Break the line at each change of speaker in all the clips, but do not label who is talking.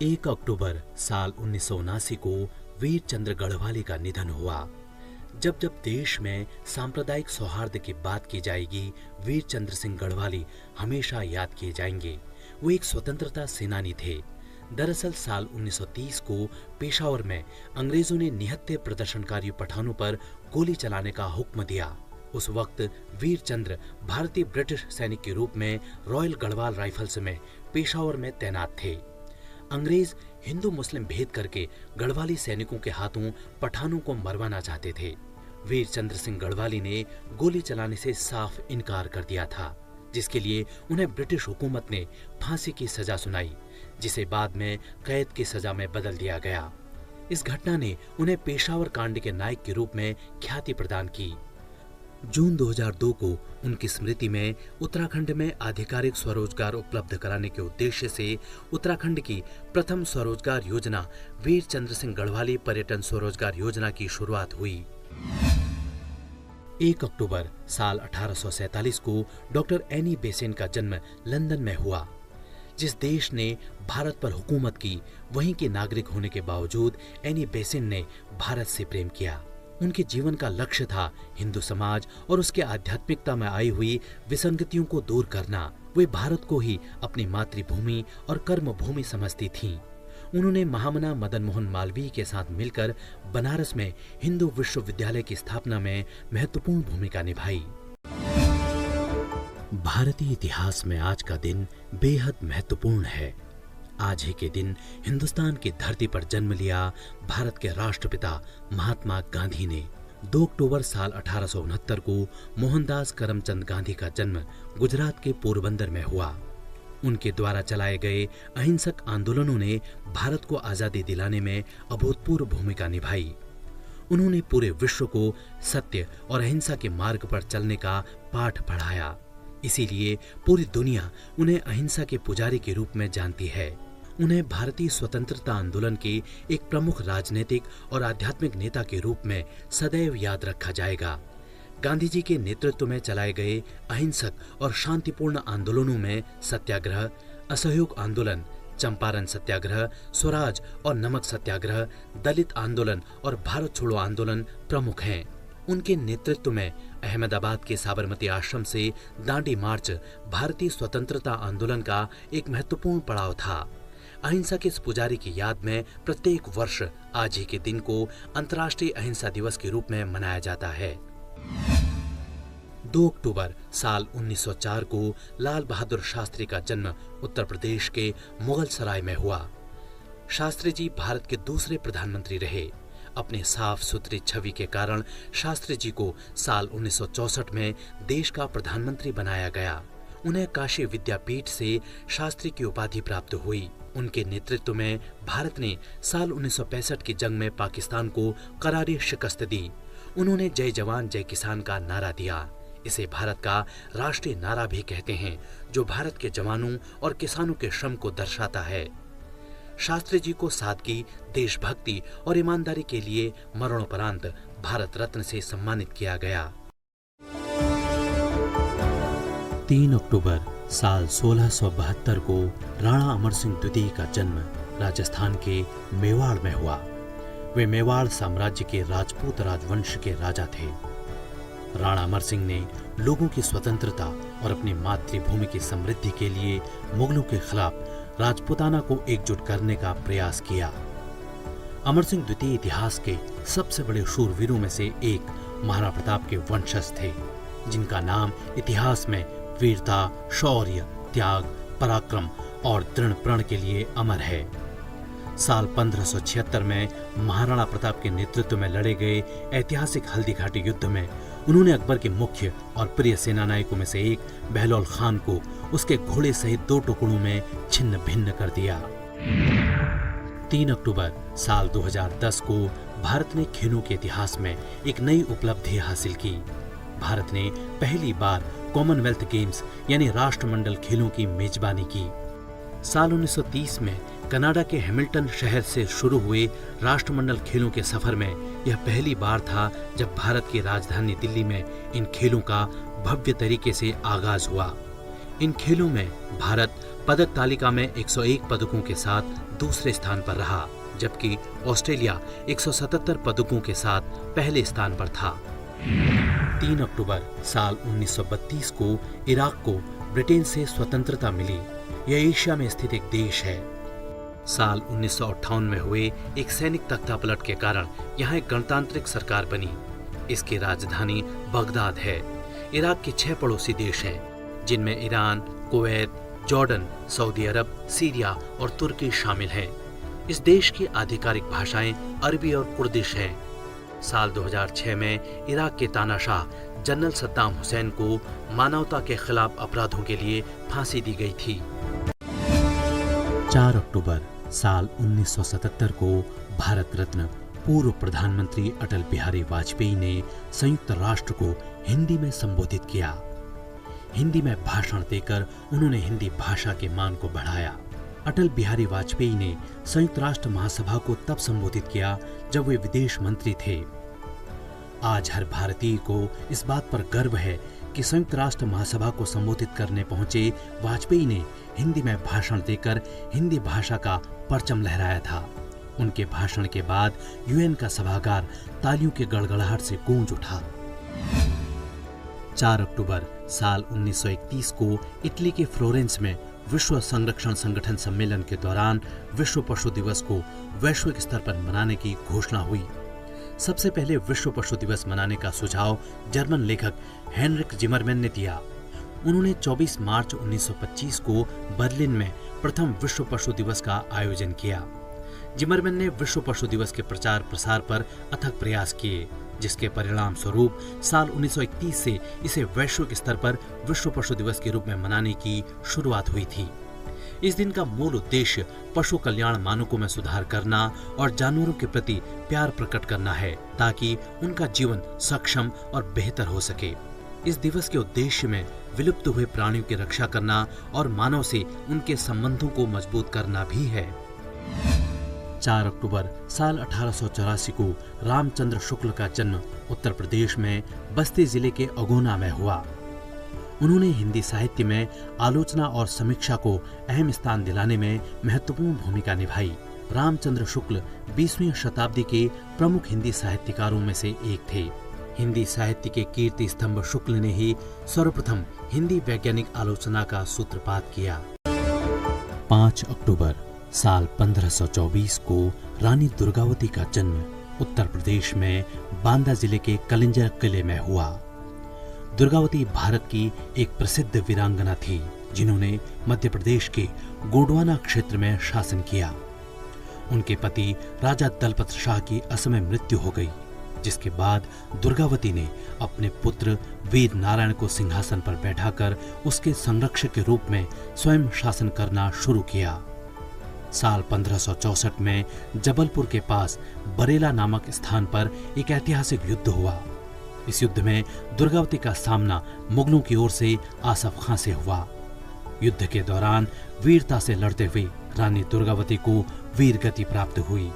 1 अक्टूबर साल 1979 को वीर चंद्र गढ़वाली का निधन हुआ। जब जब देश में सांप्रदायिक सौहार्द की बात की जाएगी, वीर चंद्र सिंह गढ़वाली हमेशा याद किए जाएंगे। वो एक स्वतंत्रता सेनानी थे। दरअसल साल 1930 को पेशावर में अंग्रेजों ने निहत्थे प्रदर्शनकारी पठानों पर गोली चलाने का हुक्म दिया। उस वक्त वीर चंद्र भारतीय ब्रिटिश सैनिक के रूप में रॉयल गढ़वाल राइफल्स में पेशावर में तैनात थे। अंग्रेज हिंदू मुस्लिम भेद करके गढ़वाली सैनिकों के हाथों पठानों को मरवाना चाहते थे। वीर चंद्र सिंह गढ़वाली ने गोली चलाने से साफ इनकार कर दिया था, जिसके लिए उन्हें ब्रिटिश हुकूमत ने फांसी की सजा सुनाई, जिसे बाद में कैद की सजा में बदल दिया गया। इस घटना ने उन्हें पेशावर कांड के नायक के रूप में ख्याति प्रदान की। जून 2002 को उनकी स्मृति में उत्तराखंड में आधिकारिक स्वरोजगार उपलब्ध कराने के उद्देश्य से उत्तराखंड की प्रथम स्वरोजगार योजना वीर चंद्र सिंह गढ़वाली पर्यटन स्वरोजगार योजना की शुरुआत हुई। 1 अक्टूबर साल 1847 को डॉक्टर एनी बेसेंट का जन्म लंदन में हुआ। जिस देश ने भारत पर हुकूमत की, वहीं के नागरिक होने के बावजूद एनी बेसेंट ने भारत से प्रेम किया। उनके जीवन का लक्ष्य था हिंदू समाज और उसके आध्यात्मिकता में आई हुई विसंगतियों को दूर करना। वे भारत को ही अपनी मातृभूमि और कर्मभूमि समझती थीं। उन्होंने महामना मदन मोहन मालवीय के साथ मिलकर बनारस में हिंदू विश्वविद्यालय की स्थापना में महत्वपूर्ण भूमिका निभाई। भारतीय इतिहास में आज का दिन बेहद महत्वपूर्ण है। आज ही के दिन हिंदुस्तान की धरती पर जन्म लिया भारत के राष्ट्रपिता महात्मा गांधी ने। 2 अक्टूबर साल 1869 को मोहनदास करमचंद गांधी का जन्म गुजरात के पोरबंदर में हुआ। उनके द्वारा चलाए गए अहिंसक आंदोलनों ने भारत को आजादी दिलाने में अभूतपूर्व भूमिका निभाई। उन्होंने पूरे विश्व को सत्य और अहिंसा के मार्ग पर चलने का पाठ पढ़ाया। इसीलिए पूरी दुनिया उन्हें अहिंसा के पुजारी के रूप में जानती है। उन्हें भारतीय स्वतंत्रता आंदोलन के एक प्रमुख राजनीतिक और आध्यात्मिक नेता के रूप में सदैव याद रखा जाएगा। गांधी जी के नेतृत्व में चलाए गए अहिंसक और शांतिपूर्ण आंदोलनों में सत्याग्रह, असहयोग आंदोलन, चंपारण सत्याग्रह, स्वराज और नमक सत्याग्रह, दलित आंदोलन और भारत छोड़ो आंदोलन प्रमुख हैं। उनके नेतृत्व में अहमदाबाद के साबरमती आश्रम से दांडी मार्च भारतीय स्वतंत्रता आंदोलन का एक महत्वपूर्ण पड़ाव था। अहिंसा के इस पुजारी की याद में प्रत्येक वर्ष आज ही के दिन को अंतर्राष्ट्रीय अहिंसा दिवस के रूप में मनाया जाता है। 2 अक्टूबर साल 1904 को लाल बहादुर शास्त्री का जन्म उत्तर प्रदेश के मुगल सराय में हुआ। शास्त्री जी भारत के दूसरे प्रधानमंत्री रहे। अपने साफ सुथरी छवि के कारण शास्त्री जी को साल 1964 में देश का प्रधानमंत्री बनाया गया। उन्हें काशी विद्यापीठ से शास्त्री की उपाधि प्राप्त हुई। उनके नेतृत्व में भारत ने साल 1965 की जंग में पाकिस्तान को करारी शिकस्त दी। उन्होंने जय जवान जय किसान का नारा दिया। इसे भारत का राष्ट्रीय नारा भी कहते हैं, जो भारत के जवानों और किसानों के श्रम को दर्शाता है। शास्त्री जी को सादगी, देशभक्ति और ईमानदारी के लिए मरणोपरांत भारत रत्न से सम्मानित किया गया। 3 अक्टूबर साल 1672 को राणा अमर सिंह द्वितीय का जन्म राजस्थान के मेवाड़ में हुआ। वे मेवाड़ साम्राज्य के राजपूत राजवंश के राजा थे। राणा अमर सिंह ने लोगों की स्वतंत्रता और अपनी मातृभूमि की समृद्धि के लिए मुगलों के खिलाफ राजपूताना को एकजुट करने का प्रयास किया। अमर सिंह द्वितीय इतिहास के सबसे बड़े शूरवीरों में से एक महाराणा प्रताप के वंशज थे, जिनका नाम इतिहास में वीरता, शौर्य, त्याग, पराक्रम और दृढ़ प्रण के लिए अमर है। साल 1576 में महाराणा प्रताप के नेतृत्व में लड़े गए ऐतिहासिक हल्दी घाटी युद्ध में उन्होंने अकबर के मुख्य और प्रिय सेनानायकों में से एक बहलोल खान को उसके घोड़े सहित 2 टुकड़ों में छिन्न भिन्न कर दिया। 3 अक्टूबर साल 2010 को भारत ने खेलों के इतिहास में एक नई उपलब्धि हासिल की। भारत ने पहली बार कॉमनवेल्थ गेम्स यानी राष्ट्रमंडल खेलों की मेजबानी की। साल 1930 में कनाडा के हैमिल्टन शहर से शुरू हुए राष्ट्रमंडल खेलों के सफर में यह पहली बार था जब भारत की राजधानी दिल्ली में इन खेलों का भव्य तरीके से आगाज हुआ। इन खेलों में भारत पदक तालिका में 101 पदकों के साथ दूसरे स्थान पर रहा, जबकि ऑस्ट्रेलिया 177 पदकों के साथ पहले स्थान पर था। 3 अक्टूबर साल 1932 को इराक को ब्रिटेन से स्वतंत्रता मिली। यह एशिया में स्थित एक देश है। साल 1958 में हुए एक सैनिक तख्तापलट के कारण यहाँ एक गणतांत्रिक सरकार बनी। इसकी राजधानी बगदाद है। इराक के 6 पड़ोसी देश हैं, जिनमें ईरान, कुवैत, जॉर्डन, सऊदी अरब, सीरिया और तुर्की शामिल हैं। इस देश की आधिकारिक भाषाएं अरबी और कुर्दिश हैं। साल 2006 में इराक के तानाशाह जनरल सद्दाम हुसैन को मानवता के खिलाफ अपराधों के लिए फांसी दी गई थी। 4 अक्टूबर साल 1977 को भारत रत्न पूर्व प्रधानमंत्री अटल बिहारी वाजपेयी ने संयुक्त राष्ट्र को हिंदी में संबोधित किया। हिंदी में भाषण देकर उन्होंने हिंदी भाषा के मान को बढ़ाया। अटल बिहारी वाजपेयी ने संयुक्त राष्ट्र महासभा को तब संबोधित किया जब वे विदेश मंत्री थे। आज हर भारतीय को इस बात पर गर्व है कि संयुक्त राष्ट्र महासभा को संबोधित करने पहुंचे वाजपेयी ने हिंदी में भाषण देकर हिंदी भाषा का परचम लहराया था। उनके भाषण के बाद यूएन का सभागार तालियों के गड़गड़ाहट से गूंज उठा। 4 अक्टूबर साल 1931 को इटली के फ्लोरेंस में विश्व संरक्षण संगठन सम्मेलन के दौरान विश्व पशु दिवस को वैश्विक स्तर पर मनाने की घोषणा हुई। सबसे पहले विश्व पशु दिवस मनाने का सुझाव जर्मन लेखक हेनरिक जिमरमैन ने दिया। उन्होंने 24 मार्च 1925 को बर्लिन में प्रथम विश्व पशु दिवस का आयोजन किया। जिमरमैन ने विश्व पशु दिवस के प्रचार प्रसार पर अथक प्रयास किए, जिसके परिणाम स्वरूप साल 1931 से इसे वैश्विक स्तर पर विश्व पशु दिवस के रूप में मनाने की शुरुआत हुई थी। इस दिन का मूल उद्देश्य पशु कल्याण मानकों में सुधार करना और जानवरों के प्रति प्यार प्रकट करना है, ताकि उनका जीवन सक्षम और बेहतर हो सके। इस दिवस के उद्देश्य में विलुप्त हुए प्राणियों की रक्षा करना और मानव से उनके संबंधों को मजबूत करना भी है। 4 अक्टूबर साल 1884 को रामचंद्र शुक्ल का जन्म उत्तर प्रदेश में बस्ती जिले के अगोना में हुआ। उन्होंने हिंदी साहित्य में आलोचना और समीक्षा को अहम स्थान दिलाने में महत्वपूर्ण भूमिका निभाई। रामचंद्र शुक्ल 20वीं शताब्दी के प्रमुख हिंदी साहित्यकारों में से एक थे। हिंदी साहित्य के कीर्ति स्तंभ शुक्ल ने ही सर्वप्रथम हिंदी वैज्ञानिक आलोचना का सूत्रपात किया। 5 अक्टूबर साल 1524 को रानी दुर्गावती का जन्म उत्तर प्रदेश में बांदा जिले के कलिंजर किले में हुआ। दुर्गावती भारत की एक प्रसिद्ध वीरांगना थी, जिन्होंने मध्य प्रदेश के गोंडवाना क्षेत्र में शासन किया। उनके पति राजा दलपत शाह की असमय मृत्यु हो गई, जिसके बाद दुर्गावती ने अपने पुत्र वीर नारायण को सिंहासन पर बैठाकर उसके संरक्षक के रूप में स्वयं शासन करना शुरू किया। साल 1564 में जबलपुर के पास बरेला नामक स्थान पर एक ऐतिहासिक युद्ध हुआ। इस युद्ध में दुर्गावती का सामना मुगलों की ओर से आसफ खां से हुआ। युद्ध के दौरान वीरता से लड़ते हुए रानी दुर्गावती को वीर गति प्राप्त हुई।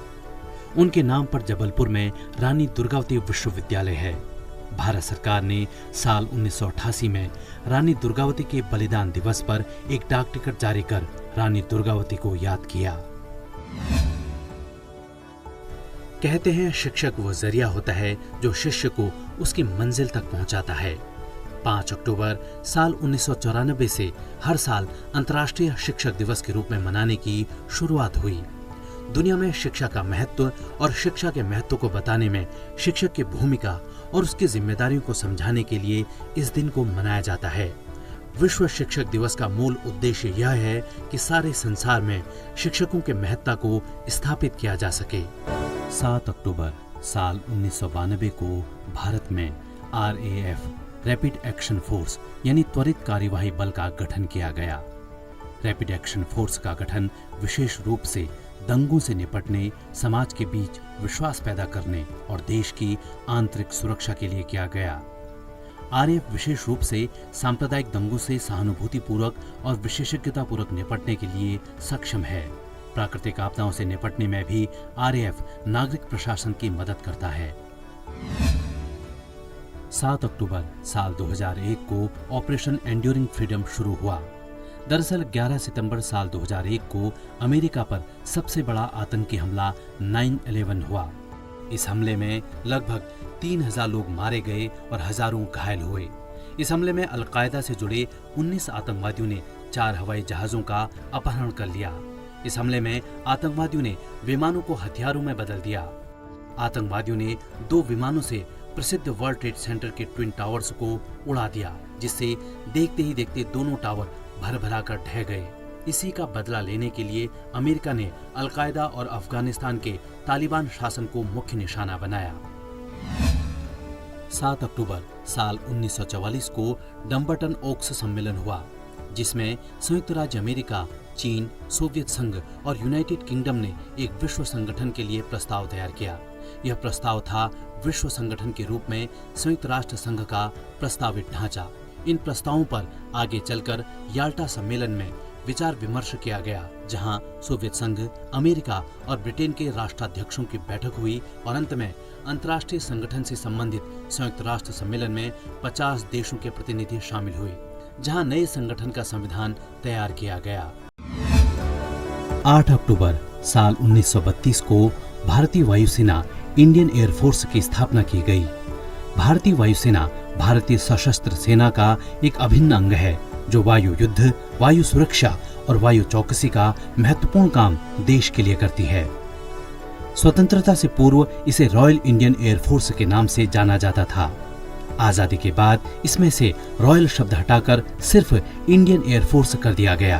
उनके नाम पर जबलपुर में रानी दुर्गावती विश्वविद्यालय है। भारत सरकार ने साल 1988 में रानी दुर्गावती के बलिदान दिवस पर एक डाक टिकट जारी कर रानी दुर्गावती को याद किया। कहते हैं शिक्षक वो जरिया होता है जो शिष्य को उसकी मंजिल तक पहुंचाता है। 5 अक्टूबर साल 1994 से हर साल अंतर्राष्ट्रीय शिक्षक दिवस के रूप में मनाने की शुरुआत हुई। दुनिया में शिक्षा का महत्व और शिक्षा के महत्व को बताने में शिक्षक की भूमिका और उसकी जिम्मेदारियों को समझाने के लिए इस दिन को मनाया जाता है। विश्व शिक्षक दिवस का मूल उद्देश्य यह है कि सारे संसार में शिक्षकों के महत्ता को स्थापित किया जा सके। 7 अक्टूबर साल 1992 को भारत में RAF रैपिड एक्शन फोर्स यानी त्वरित कार्यवाही बल का गठन किया गया। रैपिड एक्शन फोर्स का गठन विशेष रूप से दंगों से निपटने, समाज के बीच विश्वास पैदा करने और देश की आंतरिक सुरक्षा के लिए किया गया। RAF विशेष रूप से सांप्रदायिक दंगों से सहानुभूतिपूर्वक और विशेषज्ञतापूर्वक निपटने के लिए सक्षम है। प्राकृतिक आपदाओं से निपटने में भी RAF नागरिक प्रशासन की मदद करता है। 7 अक्टूबर साल 2001 को ऑपरेशन एंड्यूरिंग फ्रीडम शुरू हुआ। दरअसल 11 सितंबर साल 2001 को अमेरिका पर सबसे बड़ा आतंकी हमला 9/11 हुआ। इस हमले में लगभग 3000 लोग मारे गए और हजारों घायल हुए। इस हमले में अलकायदा से जुड़े 19 आतंकवादियों ने 4 हवाई जहाजों का अपहरण कर लिया। इस हमले में आतंकवादियों ने विमानों को हथियारों में बदल दिया। आतंकवादियों ने 2 विमानों से प्रसिद्ध वर्ल्ड ट्रेड सेंटर के ट्विन टावर्स को उड़ा दिया, जिससे देखते ही देखते दोनों टावर भर-भरा कर ढह गए। इसी का बदला लेने के लिए अमेरिका ने अलकायदा और अफगानिस्तान के तालिबान शासन को मुख्य निशाना बनाया। 7 अक्टूबर साल 1944 को डम्बरटन ओक्स सम्मेलन हुआ, जिसमें संयुक्त राज्य अमेरिका, चीन, सोवियत संघ और यूनाइटेड किंगडम ने एक विश्व संगठन के लिए प्रस्ताव तैयार किया। यह प्रस्ताव था विश्व संगठन के रूप में संयुक्त राष्ट्र संघ का प्रस्तावित ढांचा। इन प्रस्तावों पर आगे चलकर याल्टा सम्मेलन में विचार विमर्श किया गया, जहां सोवियत संघ, अमेरिका और ब्रिटेन के राष्ट्राध्यक्षों की बैठक हुई और अंत में अंतर्राष्ट्रीय संगठन से संबंधित संयुक्त राष्ट्र सम्मेलन में 50 देशों के प्रतिनिधि शामिल हुए, जहां नए संगठन का संविधान तैयार किया गया। 8 अक्टूबर साल 1932 को भारतीय वायुसेना इंडियन एयरफोर्स की स्थापना की गई। भारतीय वायुसेना भारतीय सशस्त्र सेना का एक अभिन्न अंग है, जो वायु युद्ध, वायु सुरक्षा और वायु चौकसी का महत्वपूर्ण काम देश के लिए करती है। स्वतंत्रता से पूर्व इसे रॉयल इंडियन एयरफोर्स के नाम से जाना जाता था। आजादी के बाद इसमें से रॉयल शब्द हटाकर सिर्फ इंडियन एयरफोर्स कर दिया गया।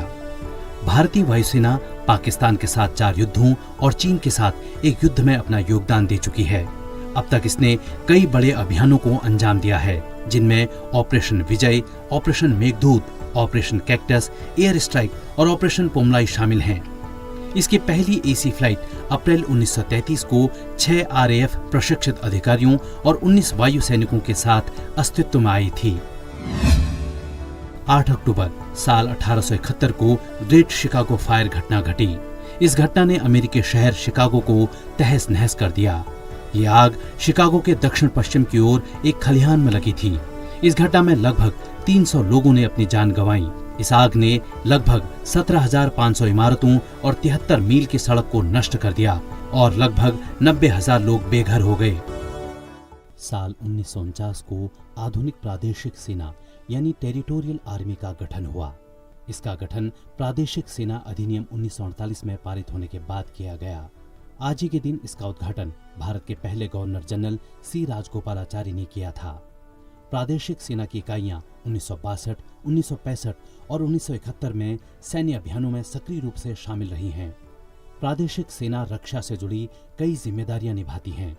भारतीय वायुसेना पाकिस्तान के साथ 4 युद्धों और चीन के साथ एक युद्ध में अपना योगदान दे चुकी है। अब तक इसने कई बड़े अभियानों को अंजाम दिया है, जिनमें operation Vijay, operation Meghdoot, operation cactus, air strike और ऑपरेशन पोमलाई शामिल हैं। इसकी पहली एसी फ्लाइट अप्रैल 1933 को 6 RAF प्रशिक्षित अधिकारियों और 19 वायु सैनिकों के साथ अस्तित्व में आई थी। 8 अक्टूबर साल 1871 को ग्रेट शिकागो फायर घटना घटी। इस घटना ने अमेरिकी शहर शिकागो को तहस नहस कर दिया। ये आग शिकागो के दक्षिण पश्चिम की ओर एक खलिहान में लगी थी। इस घटना में लगभग 300 लोगों ने अपनी जान गंवाई। इस आग ने लगभग 17,500 इमारतों और 73 मील की सड़क को नष्ट कर दिया और लगभग 90,000 लोग बेघर हो गए। साल 1949 को आधुनिक प्रादेशिक सेना यानी टेरिटोरियल आर्मी का गठन हुआ। इसका गठन प्रादेशिक सेना अधिनियम 1948 में पारित होने के बाद किया गया। आज ही के दिन इसका उद्घाटन भारत के पहले गवर्नर जनरल सी राजगोपालाचारी ने किया था। प्रादेशिक सेना की इकाइयां 1962, 1965 और 1971 में सैन्य अभियानों में सक्रिय रूप से शामिल रही हैं। प्रादेशिक सेना रक्षा से जुड़ी कई जिम्मेदारियां निभाती हैं।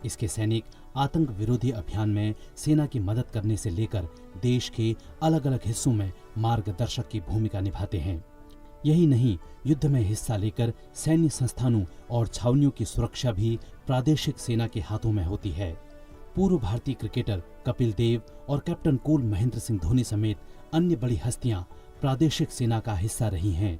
इसके सैनिक आतंक विरोधी अभियान में सेना की मदद करने से लेकर देश के अलग अलग हिस्सों में मार्गदर्शक की भूमिका निभाते हैं। यही नहीं, युद्ध में हिस्सा लेकर सैन्य संस्थानों और छावनियों की सुरक्षा भी प्रादेशिक सेना के हाथों में होती है। पूर्व भारतीय क्रिकेटर कपिल देव और कैप्टन कूल महेंद्र सिंह धोनी समेत अन्य बड़ी हस्तियां प्रादेशिक सेना का हिस्सा रही हैं।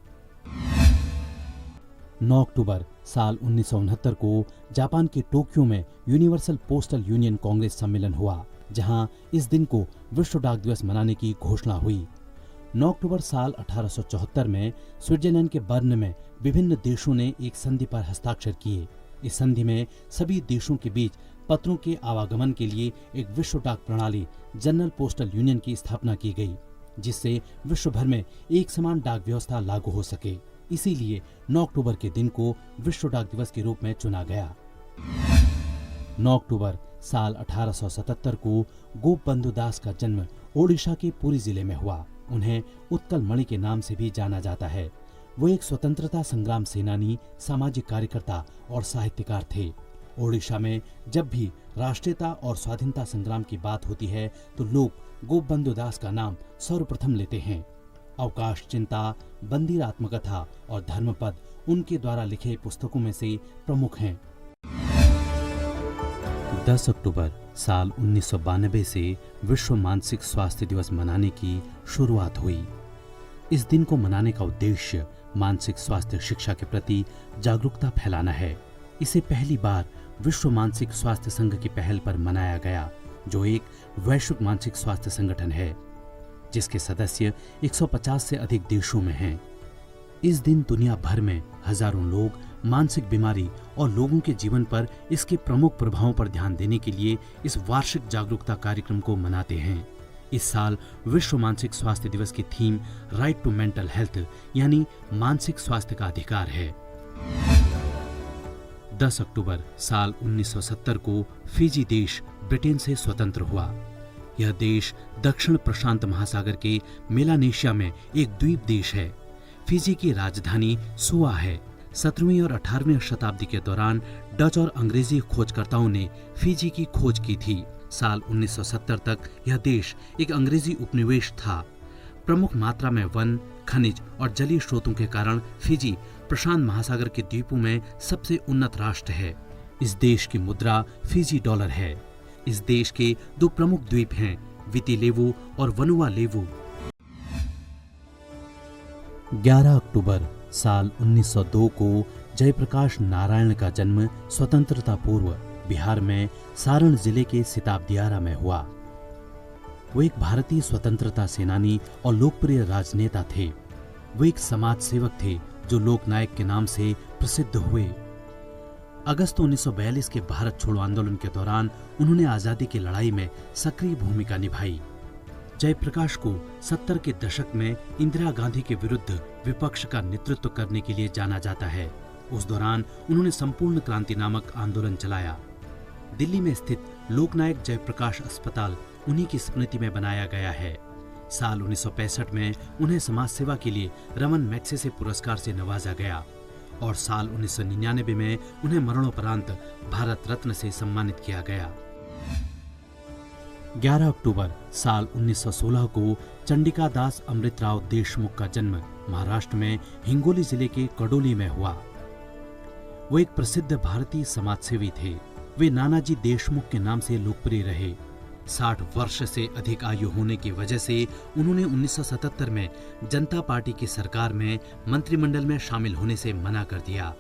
9 अक्टूबर साल 1969 को जापान के टोक्यो में यूनिवर्सल पोस्टल यूनियन कांग्रेस सम्मेलन हुआ, जहां इस दिन को विश्व डाक दिवस मनाने की घोषणा हुई। 9 अक्टूबर साल 1874 में स्विट्जरलैंड के बर्न में विभिन्न देशों ने एक संधि पर हस्ताक्षर किए। इस संधि में सभी देशों के बीच पत्रों के आवागमन के लिए एक विश्व डाक प्रणाली जनरल पोस्टल यूनियन की स्थापना की गई, जिससे विश्व भर में एक समान डाक व्यवस्था लागू हो सके। इसीलिए 9 अक्टूबर के दिन को विश्व डाक दिवस के रूप में चुना गया। 9 अक्टूबर साल 1877 को गोपबंधु दास का जन्म ओडिशा के पुरी जिले में हुआ। उन्हें उत्कल मणि के नाम से भी जाना जाता है। वो एक स्वतंत्रता संग्राम सेनानी, सामाजिक कार्यकर्ता और साहित्यकार थे। ओडिशा में जब भी राष्ट्रीयता और स्वाधीनता संग्राम की बात होती है तो लोग गोपबंधु दास का नाम सर्वप्रथम लेते हैं। अवकाश चिंता, बंदी आत्मकथा और धर्मपद उनके द्वारा लिखे पुस्तकों में से प्रमुख हैं। 10 अक्टूबर साल 1992 से विश्व मानसिक स्वास्थ्य दिवस मनाने की शुरुआत हुई। इस दिन को मनाने का उद्देश्य मानसिक स्वास्थ्य शिक्षा के प्रति जागरूकता फैलाना है। इसे पहली बार विश्व मानसिक स्वास्थ्य संघ की पहल पर मनाया गया, जो एक वैश्विक मानसिक स्वास्थ्य संगठन है। जिसके सदस्य 150 से अधिक देशों में हैं। इस दिन दुनिया भर में हजारों लोग मानसिक बीमारी और लोगों के जीवन पर इसके प्रमुख प्रभावों पर ध्यान देने के लिए इस वार्षिक जागरूकता कार्यक्रम को मनाते हैं। इस साल विश्व मानसिक स्वास्थ्य दिवस की theme right to mental health यानी मानसिक स्वास्थ्य का अधिकार है। 10 अक्टूबर साल 1970 को फिजी देश ब्रिटेन से स्वतंत्र हुआ। यह देश दक्षिण प्रशांत महासागर के मेलानेशिया में एक द्वीप देश है। फिजी की राजधानी सुआ है। 17वीं और 18वीं शताब्दी के दौरान डच और अंग्रेजी खोजकर्ताओं ने फिजी की खोज की थी। साल 1970 तक यह देश एक अंग्रेजी उपनिवेश था। प्रमुख मात्रा में वन, खनिज और जलीय स्रोतों के कारण फिजी प्रशांत महासागर के द्वीपों में सबसे उन्नत राष्ट्र है। इस देश की मुद्रा फिजी डॉलर है। इस देश के दो प्रमुख द्वीप हैं, वितिलेवु और वनुआलेवु। 11 अक्टूबर साल 1902 को जयप्रकाश नारायण का जन्म स्वतंत्रता पूर्व बिहार में सारण जिले के सिताब दियारा में हुआ। वो एक भारतीय स्वतंत्रता सेनानी और लोकप्रिय राजनेता थे। वो एक समाज सेवक थे जो लोकनायक के नाम से प्रसिद्ध हुए। अगस्त 1942 के भारत छोड़ो आंदोलन के दौरान उन्होंने आजादी की लड़ाई में सक्रिय भूमिका निभाई। जयप्रकाश को 70 के दशक में इंदिरा गांधी के विरुद्ध विपक्ष का नेतृत्व करने के लिए जाना जाता है। उस दौरान उन्होंने संपूर्ण क्रांति नामक आंदोलन चलाया। दिल्ली में स्थित लोकनायक जयप्रकाश अस्पताल उन्हीं की स्मृति में बनाया गया है। साल 1965 में उन्हें समाज सेवा के लिए रमन मैग्सेसे पुरस्कार से नवाजा गया और साल 1999 में उन्हें मरणोपरांत भारत रत्न से सम्मानित किया गया। 11 अक्टूबर साल 1916 को चंडिका दास अमृतराव देशमुख का जन्म महाराष्ट्र में हिंगोली जिले के कडोली में हुआ। वो एक प्रसिद्ध भारतीय समाजसेवी थे। वे नानाजी देशमुख के नाम से लोकप्रिय रहे। 60 वर्ष से अधिक आयु होने की वजह से उन्होंने 1977 में जनता पार्टी की सरकार में मंत्रिमंडल में शामिल होने से मना कर दिया।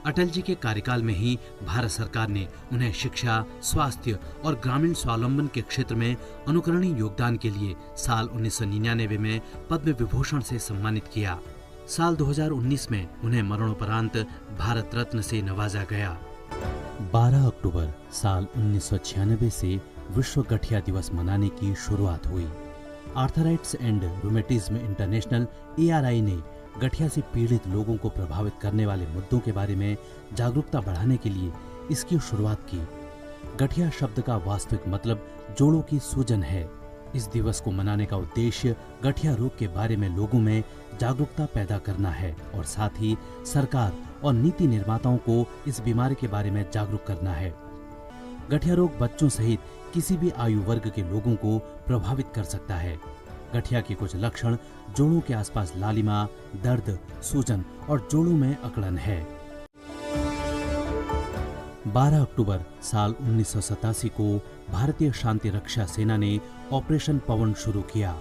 अटल जी के कार्यकाल में ही भारत सरकार ने उन्हें शिक्षा, स्वास्थ्य और ग्रामीण स्वावलंबन के क्षेत्र में अनुकरणीय योगदान के लिए साल 1999 में पद्म विभूषण से सम्मानित किया। साल 2019 में उन्हें मरणोपरांत भारत रत्न से नवाजा गया। 12 अक्टूबर साल 1996 से विश्व गठिया दिवस मनाने की शुरुआत हुई। Arthritis and rheumatism international ARI ने गठिया से पीड़ित लोगों को प्रभावित करने वाले मुद्दों के बारे में जागरूकता बढ़ाने के लिए इसकी शुरुआत की। गठिया शब्द का वास्तविक मतलब जोड़ों की सूजन है। इस दिवस को मनाने का उद्देश्य गठिया रोग के बारे में लोगों में जागरूकता पैदा करना है और साथ ही सरकार और नीति निर्माताओं को इस बीमारी के बारे में जागरूक करना है। गठिया रोग बच्चों सहित किसी भी आयु वर्ग के लोगों को प्रभावित कर सकता है। गठिया के कुछ लक्षण जोड़ों के आसपास लालिमा, दर्द, सूजन और जोड़ों में अकड़न है। 12 अक्टूबर साल 1987 को भारतीय शांति रक्षा सेना ने ऑपरेशन पवन शुरू किया।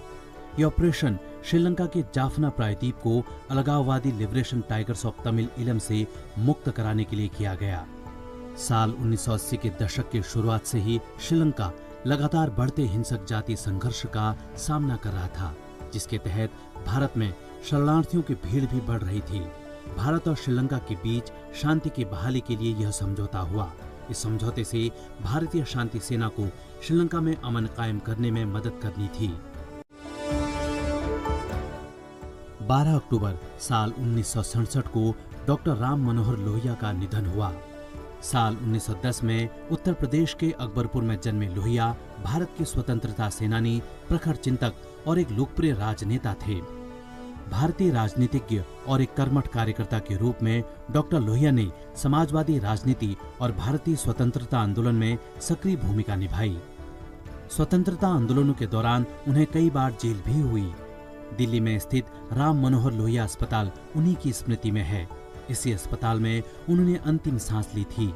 यह ऑपरेशन श्रीलंका के जाफना प्रायद्वीप को अलगाववादी लिबरेशन टाइगर्स ऑफ तमिल इलम से मुक्त कराने के लिए किया गया। साल 1980 के दशक की शुरुआत से ही श्रीलंका लगातार बढ़ते हिंसक जाति संघर्ष का सामना कर रहा था, जिसके तहत भारत में शरणार्थियों की भीड़ भी बढ़ रही थी। भारत और श्रीलंका के बीच शांति की बहाली के लिए यह समझौता हुआ। इस समझौते से भारतीय शांति सेना को श्रीलंका में अमन कायम करने में मदद करनी थी। 12 अक्टूबर साल 1967 को डॉक्टर राम मनोहर लोहिया का निधन हुआ। साल 1910 में उत्तर प्रदेश के अकबरपुर में जन्मे लोहिया भारत के स्वतंत्रता सेनानी, प्रखर चिंतक और एक लोकप्रिय राजनेता थे। भारतीय राजनीतिज्ञ और एक कर्मठ कार्यकर्ता के रूप में डॉक्टर लोहिया ने समाजवादी राजनीति और भारतीय स्वतंत्रता आंदोलन में सक्रिय भूमिका निभाई। स्वतंत्रता आंदोलनों के दौरान उन्हें कई बार जेल भी हुई। दिल्ली में स्थित राम मनोहर लोहिया अस्पताल उन्हीं की स्मृति में है। इसी अस्पताल में उन्होंने अंतिम सांस ली थी।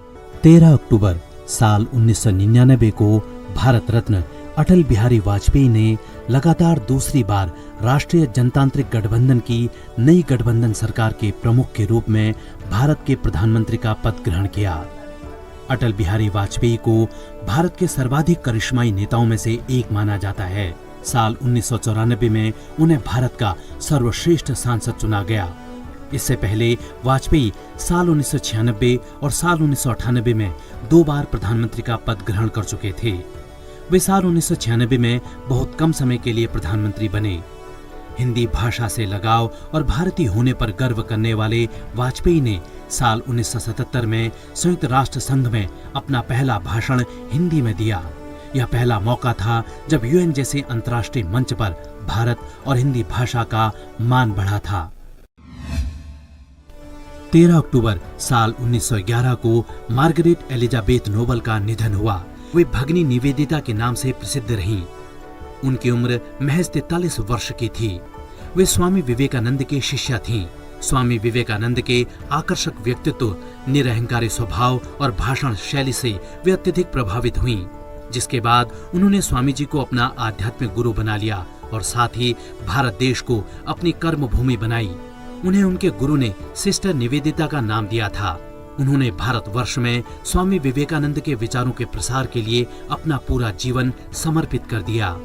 13 अक्टूबर साल 1999 को भारत रत्न अटल बिहारी वाजपेयी ने लगातार दूसरी बार राष्ट्रीय जनतांत्रिक गठबंधन की नई गठबंधन सरकार के प्रमुख के रूप में भारत के प्रधानमंत्री का पद ग्रहण किया। अटल बिहारी वाजपेयी को भारत के सर्वाधिक करिश्माई नेताओं में से एक माना जाता है। साल 1994 में उन्हें भारत का सर्वश्रेष्ठ सांसद चुना गया। इससे पहले वाजपेयी साल 1996 और साल 1998 में 2 बार प्रधानमंत्री का पद ग्रहण कर चुके थे। वे साल 1996 में बहुत कम समय के लिए प्रधानमंत्री बने। हिंदी भाषा से लगाव और भारतीय होने पर गर्व करने वाले वाजपेयी ने साल 1977 में संयुक्त राष्ट्र संघ में अपना पहला भाषण हिंदी में दिया। यह पहला मौका था जब यूएन जैसे अंतर्राष्ट्रीय मंच पर भारत और हिंदी भाषा का मान बढ़ा था। 13 अक्टूबर साल 1911 को मार्गरेट एलिजाबेथ नोबल का निधन हुआ। वे भगिनी निवेदिता के नाम से प्रसिद्ध रहीं। उनकी उम्र महज 43 वर्ष की थी। वे स्वामी विवेकानंद की शिष्या थीं। स्वामी विवेकानंद के आकर्षक व्यक्तित्व, निरहंकारी स्वभाव और भाषण शैली से वे अत्यधिक प्रभावित हुईं, जिसके बाद उन्होंने स्वामी जी को अपना आध्यात्मिक गुरु बना लिया और साथ ही भारत देश को अपनी कर्म भूमि बनाई। उन्हें उनके गुरु ने सिस्टर निवेदिता का नाम दिया था। उन्होंने भारतवर्ष में स्वामी विवेकानंद के विचारों के प्रसार के लिए अपना पूरा जीवन समर्पित कर दिया।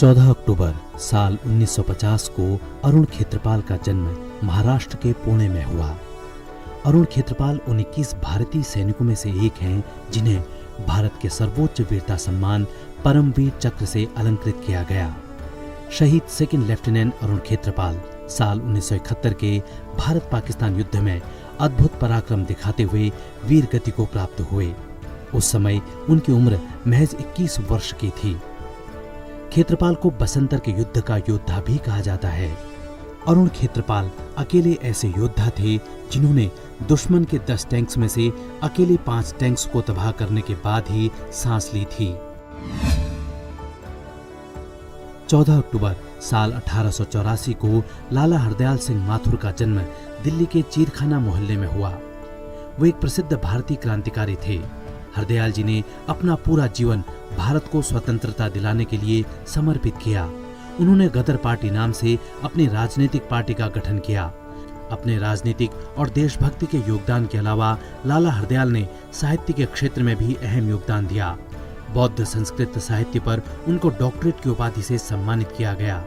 14 अक्टूबर साल 1950 को अरुण खेत्रपाल का जन्म महाराष्ट्र के पुणे में हुआ। अरुण खेत्रपाल उन 21 भारतीय सैनिकों में से एक हैं जिन्हें भारत के सर्वोच्च वीरता सम्मान परमवीर चक्र से अलंकृत किया गया। शहीद सेकंड लेफ्टिनेंट अरुण खेत्रपाल साल 1971 के भारत पाकिस्तान युद्ध में अद्भुत पराक्रम दिखाते हुए वीर गति को प्राप्त हुए। उस समय उनकी उम्र महज 21 वर्ष की थी। खेत्रपाल को बसंतर के युद्ध का योद्धा भी कहा जाता है। अरुण खेत्रपाल अकेले ऐसे योद्धा थे जिन्होंने दुश्मन के 10 टैंक्स में से अकेले 5 टैंक्स को तबाह करने के बाद ही सांस ली थी। 14 अक्टूबर साल 1884 को लाला हरदयाल सिंह माथुर का जन्म दिल्ली के चीरखाना मोहल्ले में हुआ। वो एक प्रसिद्ध भारतीय क्रांतिकारी थे। हरदयाल जी ने अपना पूरा जीवन भारत को स्वतंत्रता दिलाने के लिए समर्पित किया। उन्होंने गदर पार्टी नाम से अपनी राजनीतिक पार्टी का गठन किया। अपने राजनीतिक और देशभक्ति के योगदान के अलावा लाला हरदयाल ने साहित्य के क्षेत्र में भी अहम योगदान दिया। बौद्ध संस्कृत साहित्य पर उनको डॉक्टरेट की उपाधि से सम्मानित किया गया।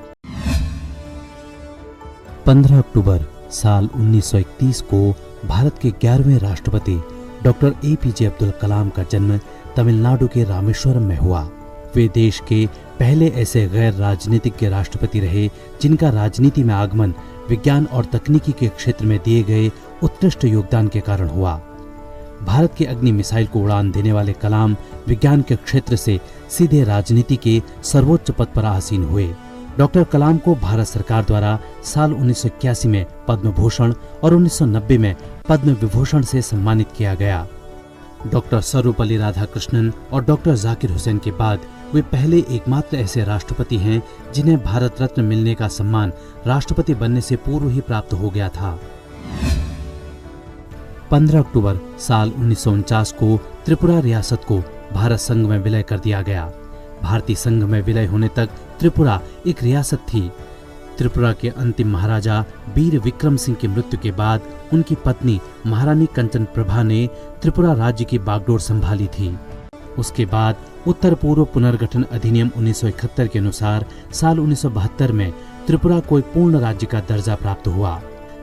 15 अक्टूबर साल 1931 को भारत के 11वें राष्ट्रपति डॉक्टर एपीजे अब्दुल कलाम का जन्म तमिलनाडु के रामेश्वरम में हुआ। वे देश के पहले ऐसे गैर राजनीतिक राष्ट्रपति रहे जिनका राजनीति में आगमन विज्ञान और तकनीकी के क्षेत्र में दिए गए उत्कृष्ट योगदान के कारण हुआ। भारत के अग्नि मिसाइल को उड़ान देने वाले कलाम विज्ञान के क्षेत्र से सीधे राजनीति के सर्वोच्च पद पर आसीन हुए। डॉक्टर कलाम को भारत सरकार द्वारा साल 1981 में पद्म भूषण और 1990 में पद्म विभूषण से सम्मानित किया गया। डॉक्टर सर्वपल्ली राधाकृष्णन और डॉक्टर जाकिर हुसैन के बाद वे पहले एकमात्र ऐसे राष्ट्रपति हैं जिन्हें भारत रत्न मिलने का सम्मान राष्ट्रपति बनने से पूर्व ही प्राप्त हो गया था। 15 अक्टूबर साल 1949 को त्रिपुरा रियासत को भारत संघ में विलय कर दिया गया। भारतीय संघ में विलय होने तक त्रिपुरा एक रियासत थी। त्रिपुरा के अंतिम महाराजा वीर विक्रम सिंह की मृत्यु के बाद उनकी पत्नी महारानी कंचन प्रभा ने त्रिपुरा राज्य की बागडोर संभाली थी। उसके बाद उत्तर पूर्व पुनर्गठन अधिनियम 1971 के अनुसार साल 1972 में त्रिपुरा को एक पूर्ण राज्य का दर्जा प्राप्त हुआ।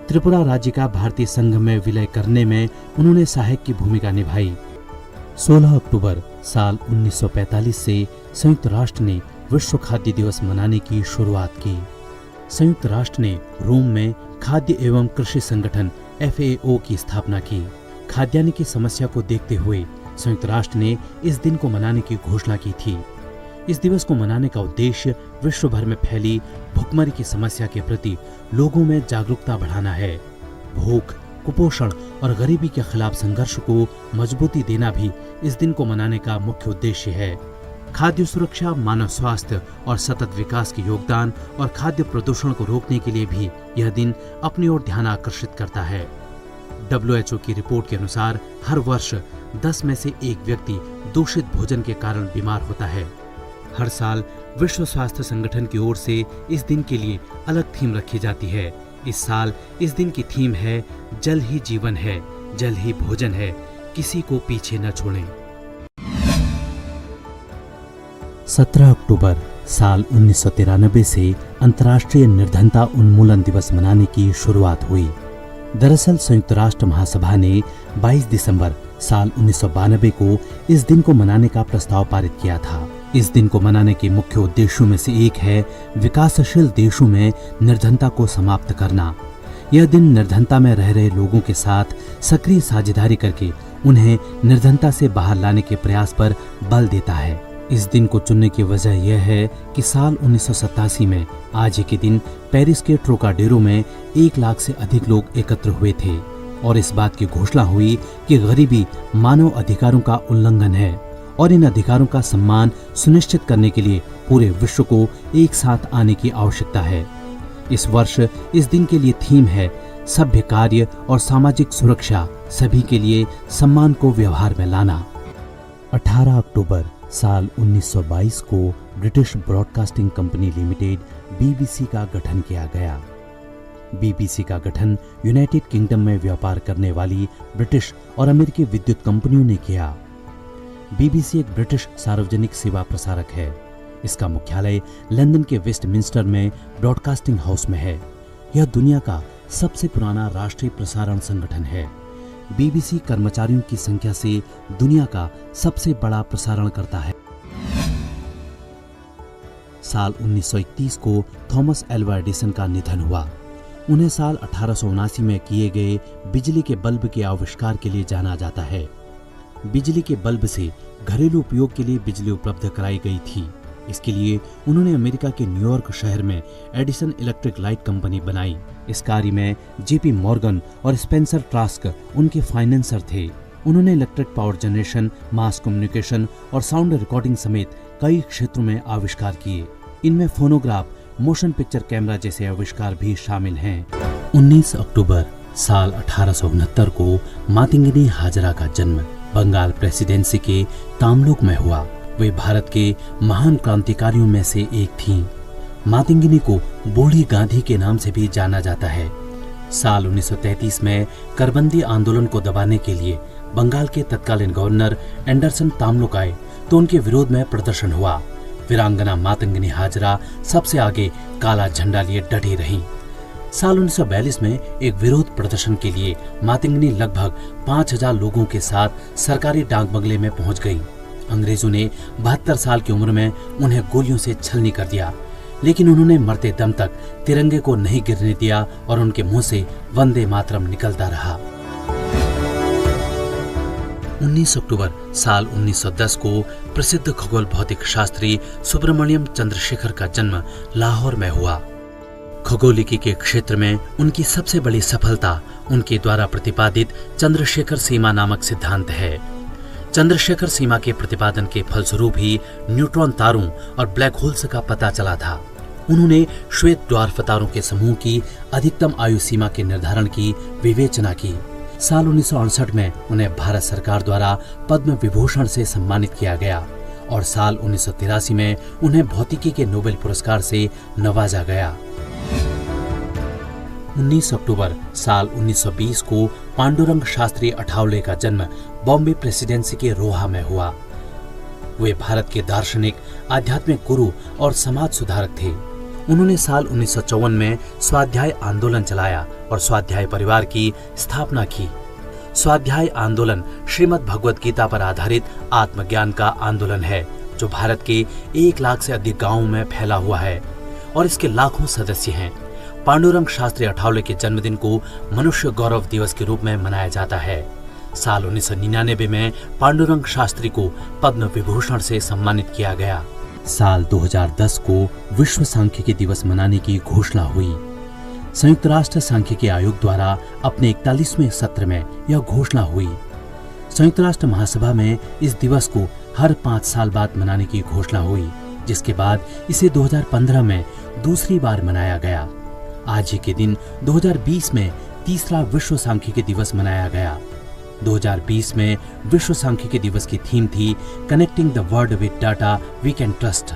त्रिपुरा राज्य का भारतीय संघ में विलय करने में उन्होंने सहायक की भूमिका निभाई। 16 अक्टूबर साल 1945 से संयुक्त राष्ट्र ने विश्व खाद्य दिवस मनाने की शुरुआत की। संयुक्त राष्ट्र ने रोम में खाद्य एवं कृषि संगठन FAO की स्थापना की। खाद्यान्न की समस्या को देखते हुए संयुक्त राष्ट्र ने इस दिन को मनाने की घोषणा की थी। इस दिवस को मनाने का उद्देश्य विश्व भर में फैली भुखमरी की समस्या के प्रति लोगों में जागरूकता बढ़ाना है। भूख, कुपोषण और गरीबी के खिलाफ संघर्ष को मजबूती देना भी इस दिन को मनाने का मुख्य उद्देश्य है। खाद्य सुरक्षा, मानव स्वास्थ्य और सतत विकास के योगदान और खाद्य प्रदूषण को रोकने के लिए भी यह दिन अपनी ओर ध्यान आकर्षित करता है। WHO की रिपोर्ट के अनुसार हर वर्ष 10 में से 1 व्यक्ति दूषित भोजन के कारण बीमार होता है। हर साल विश्व स्वास्थ्य संगठन की ओर से इस दिन के लिए अलग थीम रखी जाती है। इस साल इस दिन की थीम है जल ही जीवन है, जल ही भोजन है, किसी को पीछे न छोड़ें। 17 अक्टूबर साल 1993 से अंतर्राष्ट्रीय निर्धनता उन्मूलन दिवस मनाने की शुरुआत हुई। दरअसल संयुक्त राष्ट्र महासभा ने 22 दिसंबर साल 1992 को इस दिन को मनाने का प्रस्ताव पारित किया था। इस दिन को मनाने के मुख्य उद्देश्यों में से एक है विकासशील देशों में निर्धनता को समाप्त करना। यह दिन निर्धनता में रह रहे लोगों के साथ सक्रिय साझेदारी करके उन्हें निर्धनता से बाहर लाने के प्रयास पर बल देता है। इस दिन को चुनने की वजह यह है कि साल 1987 में आज ही के दिन पेरिस के ट्रोकाडेरो में 1 लाख से अधिक लोग एकत्र हुए थे और इस बात की घोषणा हुई कि गरीबी मानव अधिकारों का उल्लंघन है और इन अधिकारों का सम्मान सुनिश्चित करने के लिए पूरे विश्व को एक साथ आने की आवश्यकता है। इस वर्ष इस दिन के लिए थीम है सभ्य कार्य और सामाजिक सुरक्षा, सभी के लिए सम्मान को व्यवहार में लाना। 18 अक्टूबर साल 1922 को British broadcasting company limited BBC का गठन किया गया। बीबीसी का गठन यूनाइटेड किंगडम में व्यापार करने वाली ब्रिटिश और अमेरिकी विद्युत कंपनियों ने किया। बीबीसी एक ब्रिटिश सार्वजनिक सेवा प्रसारक है। इसका मुख्यालय लंदन के वेस्टमिंस्टर में ब्रॉडकास्टिंग हाउस में है। यह दुनिया का सबसे पुराना राष्ट्रीय प्रसारण संगठन है। बीबीसी कर्मचारियों की संख्या से दुनिया का सबसे बड़ा प्रसारण करता है। साल 1931 को थॉमस एल्वा एडिसन का निधन हुआ। उन्हें साल 1879 में किए गए बिजली के बल्ब के आविष्कार के लिए जाना जाता है। बिजली के बल्ब से घरेलू उपयोग के लिए बिजली उपलब्ध कराई गई थी। इसके लिए उन्होंने अमेरिका के न्यूयॉर्क शहर में एडिसन इलेक्ट्रिक लाइट कंपनी बनाई। इस कार्य में जेपी मॉर्गन और स्पेंसर ट्रास्क उनके फाइनेंसर थे। उन्होंने electric power generation, mass communication और साउंड रिकॉर्डिंग समेत कई क्षेत्रों में आविष्कार किए। इनमें फोनोग्राफ, मोशन पिक्चर कैमरा जैसे आविष्कार भी शामिल हैं। 19 अक्टूबर साल 1869 को मातंगिनी हाजरा का जन्म बंगाल प्रेसिडेंसी के तामलुक में हुआ। वे भारत के महान क्रांतिकारियों में से एक थीं। मातंगिनी को बूढ़ी गांधी के नाम से भी जाना जाता है। साल 1933 में करबंदी आंदोलन को दबाने के लिए बंगाल के तत्कालीन गवर्नर एंडरसन तामलुक आए तो उनके विरोध में प्रदर्शन हुआ। वीरांगना मातंगिनी हाजरा सबसे आगे काला झंडा लिए डटी रहीं। साल 1942 में एक विरोध प्रदर्शन के लिए मातंगिनी लगभग 5000 लोगों के साथ सरकारी डाक बंगले में पहुंच गई। अंग्रेजों ने 72 साल की उम्र में उन्हें गोलियों से छलनी कर दिया, लेकिन उन्होंने मरते दम तक तिरंगे को नहीं गिरने दिया और उनके मुंह से वंदे मातरम निकलता रहा। 19 अक्टूबर साल 1910 को प्रसिद्ध खगोल भौतिक शास्त्री सुब्रमण्यम चंद्रशेखर का जन्म लाहौर में हुआ। खगोलिकी के क्षेत्र में उनकी सबसे बड़ी सफलता उनके द्वारा प्रतिपादित चंद्रशेखर सीमा नामक सिद्धांत है। चंद्रशेखर सीमा के प्रतिपादन के फलस्वरूप ही न्यूट्रॉन तारों और ब्लैक होल्स का पता चला था। उन्होंने श्वेत ड्वार्फ तारों के समूह की अधिकतम आयु सीमा के निर्धारण की विवेचना की। साल 1968 में उन्हें भारत सरकार द्वारा पद्म विभूषण से सम्मानित किया गया और साल 1983 में उन्हें भौतिकी के नोबेल पुरस्कार से नवाजा गया। 19 अक्टूबर साल 1920 को पांडुरंग शास्त्री अठावले का जन्म बॉम्बे प्रेसिडेंसी के रोहा में हुआ। वे भारत के दार्शनिक, आध्यात्मिक गुरु और समाज सुधारक थे। उन्होंने साल 1954 में स्वाध्याय आंदोलन चलाया और स्वाध्याय परिवार की स्थापना की। स्वाध्याय आंदोलन श्रीमद् भगवद गीता पर आधारित आत्मज्ञान का आंदोलन है जो भारत के 1 लाख से अधिक गांवों में फैला हुआ है और इसके लाखों सदस्य हैं। पांडुरंग शास्त्री अठावले के जन्मदिन को मनुष्य गौरव दिवस के रूप में मनाया जाता है। साल 1999 में पांडुरंग शास्त्री को पद्म विभूषण से सम्मानित किया गया। साल 2010 को विश्व सांख्यिकी दिवस मनाने की घोषणा हुई। संयुक्त राष्ट्र सांख्यिकी आयोग द्वारा अपने 41वें सत्र में यह घोषणा हुई। संयुक्त राष्ट्र महासभा में इस दिवस को हर 5 साल बाद मनाने की घोषणा हुई, जिसके बाद इसे 2015 में दूसरी बार मनाया गया। आज ही के दिन 2020 में तीसरा विश्व सांख्यिकी दिवस मनाया गया। 2020 में विश्व सांख्यिकी दिवस की थीम थी connecting the world with data we can trust.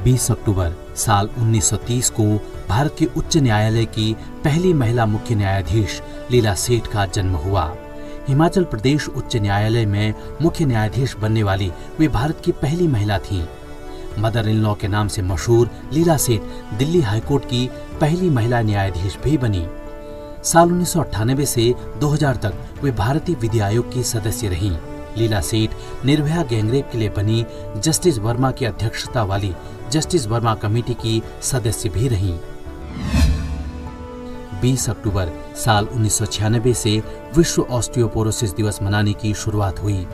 20 अक्टूबर साल 1930 को भारत के उच्च न्यायालय की पहली महिला मुख्य न्यायाधीश लीला सेठ का जन्म हुआ। हिमाचल प्रदेश उच्च न्यायालय में मुख्य न्यायाधीश बनने वाली वे भारत की पहली महिला थीं। मदर इन लॉ के नाम से मशहूर लीला सेठ दिल्ली हाईकोर्ट की पहली महिला न्यायाधीश भी बनी। साल 1998 से 2000 तक वे भारतीय विधि आयोग की सदस्य रहीं। लीला सेठ निर्भया गैंगरेप के लिए बनी जस्टिस वर्मा की अध्यक्षता वाली जस्टिस वर्मा कमेटी की सदस्य भी रहीं। 20 अक्टूबर साल 1996 से विश्व ऑस्टियोपोरोसिस दिवस मनाने की शुरुआत हुई।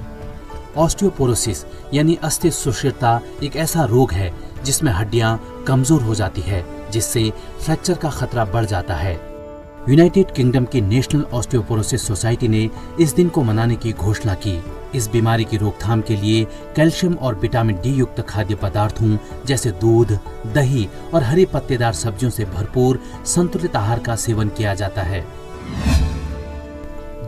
ऑस्टियोपोरोसिस यानी अस्थि सुषिरता एक ऐसा रोग है जिसमें हड्डियां कमजोर हो जाती है, जिससे फ्रैक्चर का खतरा बढ़ जाता है। यूनाइटेड किंगडम की नेशनल ऑस्टियोपोरोसिस सोसाइटी ने इस दिन को मनाने की घोषणा की। इस बीमारी की रोकथाम के लिए कैल्शियम और विटामिन डी युक्त खाद्य पदार्थों जैसे दूध, दही और हरी पत्तेदार सब्जियों से भरपूर संतुलित आहार का सेवन किया जाता है।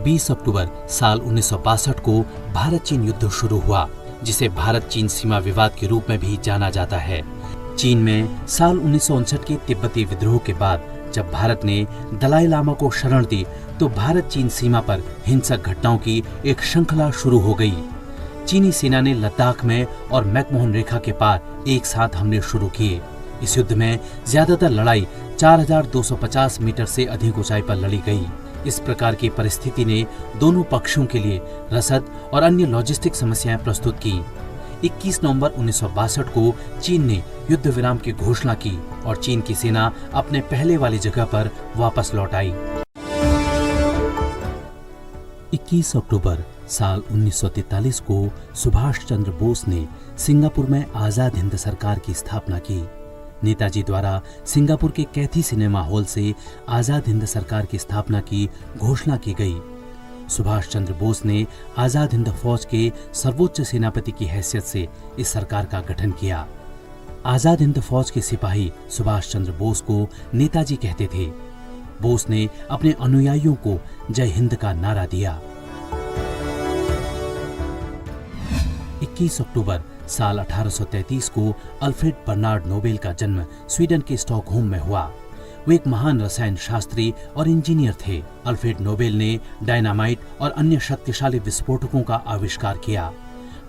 20 अक्टूबर साल 1962 को भारत चीन युद्ध शुरू हुआ, जिसे भारत चीन सीमा विवाद के रूप में भी जाना जाता है। चीन में साल 1959 के तिब्बती विद्रोह के बाद जब भारत ने दलाई लामा को शरण दी तो भारत चीन सीमा पर हिंसक घटनाओं की एक श्रृंखला शुरू हो गई। चीनी सेना ने लद्दाख में और मैकमोहन रेखा के पार एक साथ हमले शुरू किए। इस युद्ध में ज्यादातर लड़ाई 4250 मीटर से अधिक ऊंचाई पर लड़ी गई। इस प्रकार की परिस्थिति ने दोनों पक्षों के लिए रसद और अन्य लॉजिस्टिक समस्याएं प्रस्तुत की। 21 नवंबर 1962 को चीन ने युद्ध विराम की घोषणा की और चीन की सेना अपने पहले वाली जगह पर वापस लौट आई। 21 अक्टूबर साल 1943 को सुभाष चंद्र बोस ने सिंगापुर में आजाद हिंद सरकार की स्थापना की। नेताजी द्वारा सिंगापुर के कैथी सिनेमा हॉल से आजाद हिंद सरकार की स्थापना की घोषणा की गई। सुभाष चंद्र बोस ने आजाद हिंद फौज के सर्वोच्च सेनापति की हैसियत से इस सरकार का गठन किया। आजाद हिंद फौज के सिपाही सुभाष चंद्र बोस को नेताजी कहते थे। बोस ने अपने अनुयायियों को जय हिंद का नारा दिया। 21 अक्टूबर साल 1833 को अल्फ्रेड बर्नार्ड नोबेल का जन्म स्वीडन के स्टॉकहोम में हुआ। वे एक महान रसायन शास्त्री और इंजीनियर थे। अल्फ्रेड नोबेल ने डायनामाइट और अन्य शक्तिशाली विस्फोटकों का आविष्कार किया।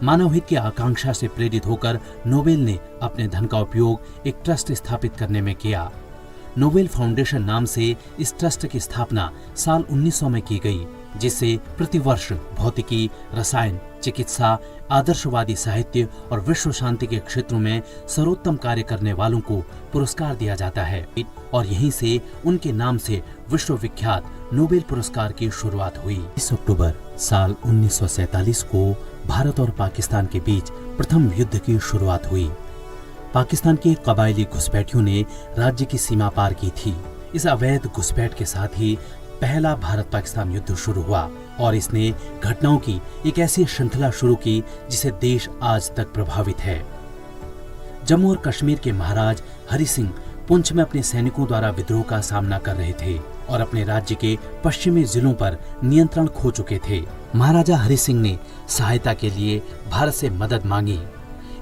मानव हित की आकांक्षा से प्रेरित होकर नोबेल ने अपने धन का उपयोग एक ट्रस्ट स्थापित करने में किया। नोबेल फाउंडेशन नाम से इस ट्रस्ट की स्थापना साल 1900 में की गई, जिससे प्रतिवर्ष भौतिकी, रसायन, चिकित्सा, आदर्शवादी साहित्य और विश्व शांति के क्षेत्रों में सर्वोत्तम कार्य करने वालों को पुरस्कार दिया जाता है और यहीं से उनके नाम से विश्व विख्यात नोबेल पुरस्कार की शुरुआत हुई। 20 अक्टूबर साल 1947 को भारत और पाकिस्तान के बीच प्रथम युद्ध की शुरुआत हुई। पाकिस्तान के कबायली घुसपैठियों ने राज्य की सीमा पार की थी। इस अवैध घुसपैठ के साथ ही पहला भारत पाकिस्तान युद्ध शुरू हुआ और इसने घटनाओं की एक ऐसी श्रृंखला शुरू की जिसे देश आज तक प्रभावित है। जम्मू और कश्मीर के महाराज हरि सिंह पुंछ में अपने सैनिकों द्वारा विद्रोह का सामना कर रहे थे और अपने राज्य के पश्चिमी जिलों पर नियंत्रण खो चुके थे। महाराजा हरि सिंह ने सहायता के लिए भारत से मदद मांगी।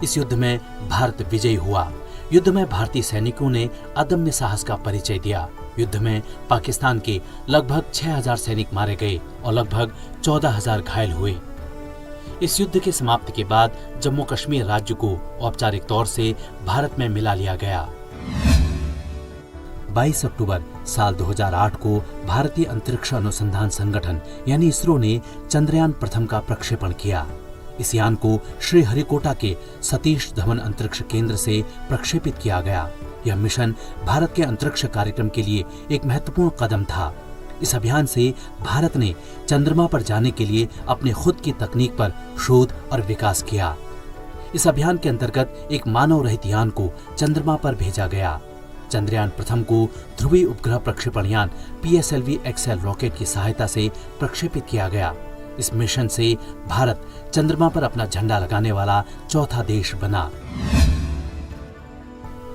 इस युद्ध में भारत विजयी हुआ। युद्ध में भारतीय सैनिकों ने अदम्य साहस का परिचय दिया। युद्ध में पाकिस्तान के लगभग 6000 सैनिक मारे गए और लगभग 14000 घायल हुए। इस युद्ध के समाप्ति के बाद जम्मू कश्मीर राज्य को औपचारिक तौर से भारत में मिला लिया गया। 22 अक्टूबर साल 2008 को भारतीय अंतरिक्ष अनुसंधान संगठन यानी इसरो ने चंद्रयान प्रथम का प्रक्षेपण किया। इस यान को श्रीहरिकोटा के सतीश धवन अंतरिक्ष केंद्र से प्रक्षेपित किया गया। यह मिशन भारत के अंतरिक्ष कार्यक्रम के लिए एक महत्वपूर्ण कदम था। इस अभियान से भारत ने चंद्रमा पर जाने के लिए अपने खुद की तकनीक पर शोध और विकास किया। इस अभियान के अंतर्गत एक मानव रहित यान को चंद्रमा पर भेजा गया। चंद्रयान प्रथम को ध्रुवीय उपग्रह प्रक्षेपण यान PSLV XL रॉकेट की सहायता से प्रक्षेपित किया गया। इस मिशन से भारत चंद्रमा पर अपना झंडा लगाने वाला चौथा देश बना।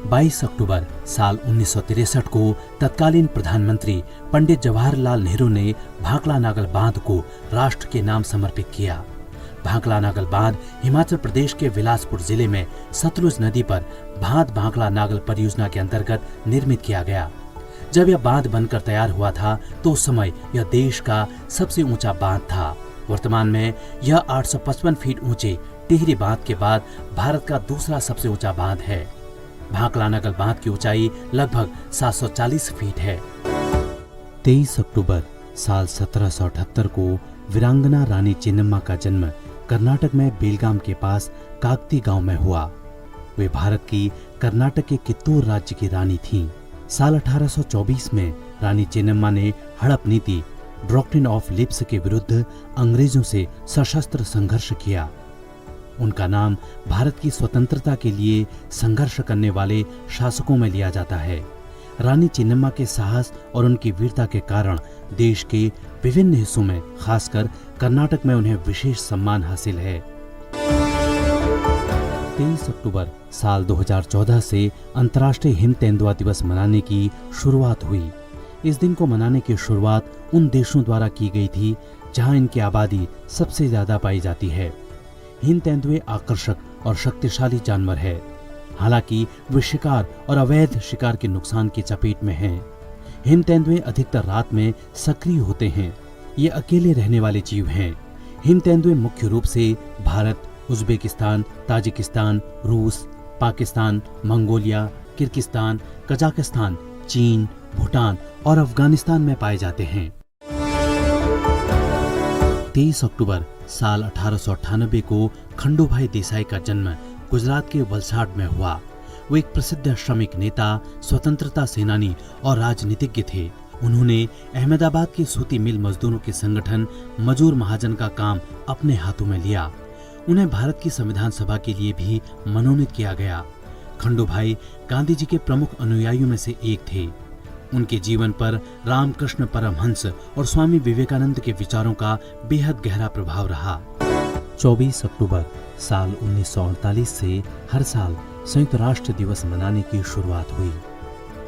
22 अक्टूबर साल 1963 को तत्कालीन प्रधानमंत्री पंडित जवाहरलाल नेहरू ने भांकला नागल बांध को राष्ट्र के नाम समर्पित किया। भांकला नागल बांध हिमाचल प्रदेश के बिलासपुर जिले में सतलुज नदी पर भांत भांकला नागल परियोजना के अंतर्गत निर्मित किया गया। जब यह बांध बनकर तैयार हुआ था तो उस समय यह देश का सबसे ऊंचा बांध था। वर्तमान में यह 855 फीट ऊंचे टिहरी बांध के बाद भारत का दूसरा सबसे ऊंचा बांध है। भाकलानागल बांध की ऊंचाई लगभग 740 फीट है। 23 अक्टूबर साल 1778 को वीरांगना रानी चेन्नम्मा का जन्म कर्नाटक में बेलगाम के पास काकती गांव में हुआ। वे भारत की कर्नाटक के कित्तूर राज्य की रानी थीं। साल 1824 में रानी चेन्नम्मा ने हड़प नीति डॉक्ट्रिन ऑफ लिप्स के विरुद्ध अंग्रेजों से सशस्त्र संघर्ष किया। उनका नाम भारत की स्वतंत्रता के लिए संघर्ष करने वाले शासकों में लिया जाता है। रानी चेन्नम्मा के साहस और उनकी वीरता के कारण देश के विभिन्न हिस्सों में, खासकर कर्नाटक में उन्हें विशेष सम्मान हासिल है। 23 अक्टूबर साल 2014 से अंतर्राष्ट्रीय हिम तेंदुआ दिवस मनाने की शुरुआत हुई। इस दिन को मनाने की शुरुआत उन देशों द्वारा की गई थी जहां इनकी आबादी सबसे ज्यादा पाई जाती है। हिम तेंदुए आकर्षक और शक्तिशाली जानवर है। हालांकि वे शिकार और अवैध शिकार के नुकसान की चपेट में हैं। हिम तेंदुए अधिकतर रात में सक्रिय होते हैं। ये अकेले रहने वाले जीव हैं। हिम तेंदुए मुख्य रूप से भारत, उज्बेकिस्तान, ताजिकिस्तान, रूस, पाकिस्तान, मंगोलिया, किर्गिस्तान, कजाकिस्तान, चीन, भूटान और अफगानिस्तान में पाए जाते हैं। 23 अक्टूबर साल 1898 को खंडूभाई देसाई का जन्म गुजरात के वलसाड में हुआ। वो एक प्रसिद्ध श्रमिक नेता, स्वतंत्रता सेनानी और राजनीतिज्ञ थे। उन्होंने अहमदाबाद के सूती मिल मजदूरों के संगठन मजूर महाजन का काम अपने हाथों में लिया। उन्हें भारत की संविधान सभा के लिए भी मनोनीत किया गया। खंडूभाई गांधी जी के प्रमुख अनुयायियों में से एक थे। उनके जीवन पर रामकृष्ण परमहंस और स्वामी विवेकानंद के विचारों का बेहद गहरा प्रभाव रहा। 24 अक्टूबर साल 1948 से हर साल संयुक्त राष्ट्र दिवस मनाने की शुरुआत हुई।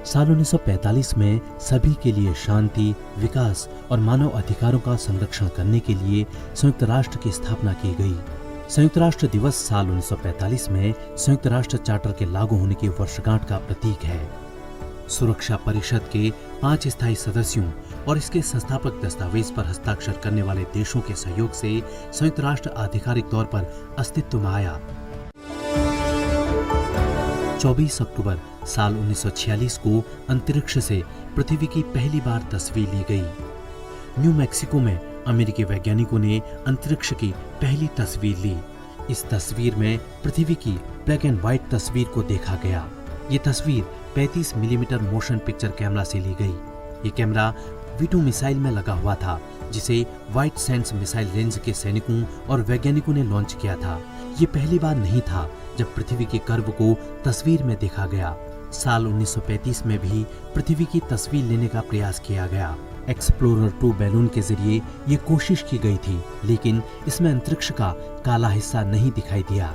साल 1945 में सभी के लिए शांति, विकास और मानव अधिकारों का संरक्षण करने के लिए संयुक्त राष्ट्र की स्थापना की गई। संयुक्त राष्ट्र दिवस साल 1945 में संयुक्त राष्ट्र चार्टर के लागू होने की वर्षगांठ का प्रतीक है। सुरक्षा परिषद के 5 स्थायी सदस्यों और इसके संस्थापक दस्तावेज पर हस्ताक्षर करने वाले देशों के सहयोग से संयुक्त राष्ट्र आधिकारिक तौर पर अस्तित्व में आया। 24 अक्टूबर साल 1946 को अंतरिक्ष से पृथ्वी की पहली बार तस्वीर ली गई। न्यू मैक्सिको में अमेरिकी वैज्ञानिकों ने अंतरिक्ष की पहली तस्वीर ली। इस तस्वीर में पृथ्वी की ब्लैक एंड व्हाइट तस्वीर को देखा गया। ये तस्वीर 35 मिलीमीटर मोशन पिक्चर कैमरा से ली गई। ये कैमरा V2 मिसाइल में लगा हुआ था, जिसे व्हाइट सैंड्स मिसाइल रेंज के सैनिकों और वैज्ञानिकों ने लॉन्च किया था। ये पहली बार नहीं था जब पृथ्वी के कर्व को तस्वीर में देखा गया। साल 1935 में भी पृथ्वी की तस्वीर लेने का प्रयास किया गया। एक्सप्लोरर 2 बैलून के जरिए ये कोशिश की गई थी, लेकिन इसमें अंतरिक्ष का काला हिस्सा नहीं दिखाई दिया।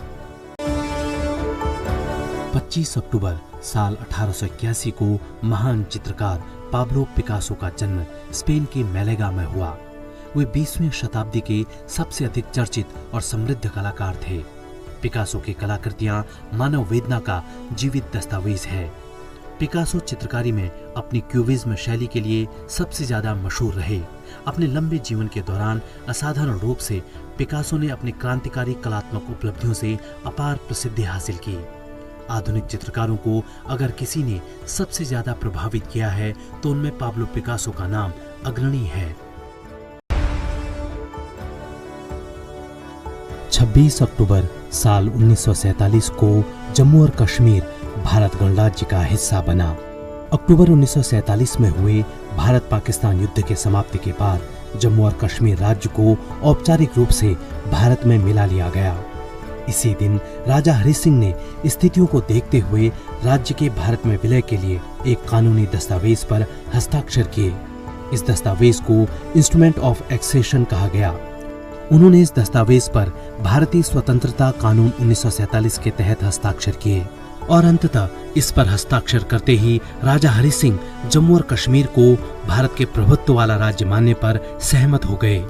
25 अक्टूबर साल 1881 को महान चित्रकार पाब्लो पिकासो का जन्म स्पेन के मैलेगा में हुआ। वे 20वीं शताब्दी के सबसे अधिक चर्चित और समृद्ध कलाकार थे। पिकासो की कलाकृतियां मानव वेदना का जीवित दस्तावेज है। पिकासो चित्रकारी में अपनी क्यूबिज्म शैली के लिए सबसे ज्यादा मशहूर रहे। अपने लंबे जीवन के दौरान असाधारण रूप से पिकासो ने अपनी क्रांतिकारी कलात्मक उपलब्धियों से अपार प्रसिद्धि हासिल की। आधुनिक चित्रकारों को अगर किसी ने सबसे ज्यादा प्रभावित किया है तो उनमें पाब्लो पिकासो का नाम अग्रणी है। 26 अक्टूबर साल 1947 को जम्मू और कश्मीर भारत गणराज्य का हिस्सा बना। अक्टूबर 1947 में हुए भारत पाकिस्तान युद्ध के समाप्ति के बाद जम्मू और कश्मीर राज्य को औपचारिक रूप से भारत में मिला लिया गया। इसी दिन राजा हरि सिंह ने स्थितियों को देखते हुए राज्य के भारत में विलय के लिए एक कानूनी दस्तावेज पर हस्ताक्षर किए। इस दस्तावेज को इंस्ट्रूमेंट ऑफ एक्सेशन कहा गया। उन्होंने इस दस्तावेज पर भारतीय स्वतंत्रता कानून 1947 के तहत हस्ताक्षर किए और अंततः इस पर हस्ताक्षर करते ही राजा हरि सिंह जम्मू और कश्मीर को भारत के प्रभुत्व वाला राज्य मानने पर सहमत हो गए।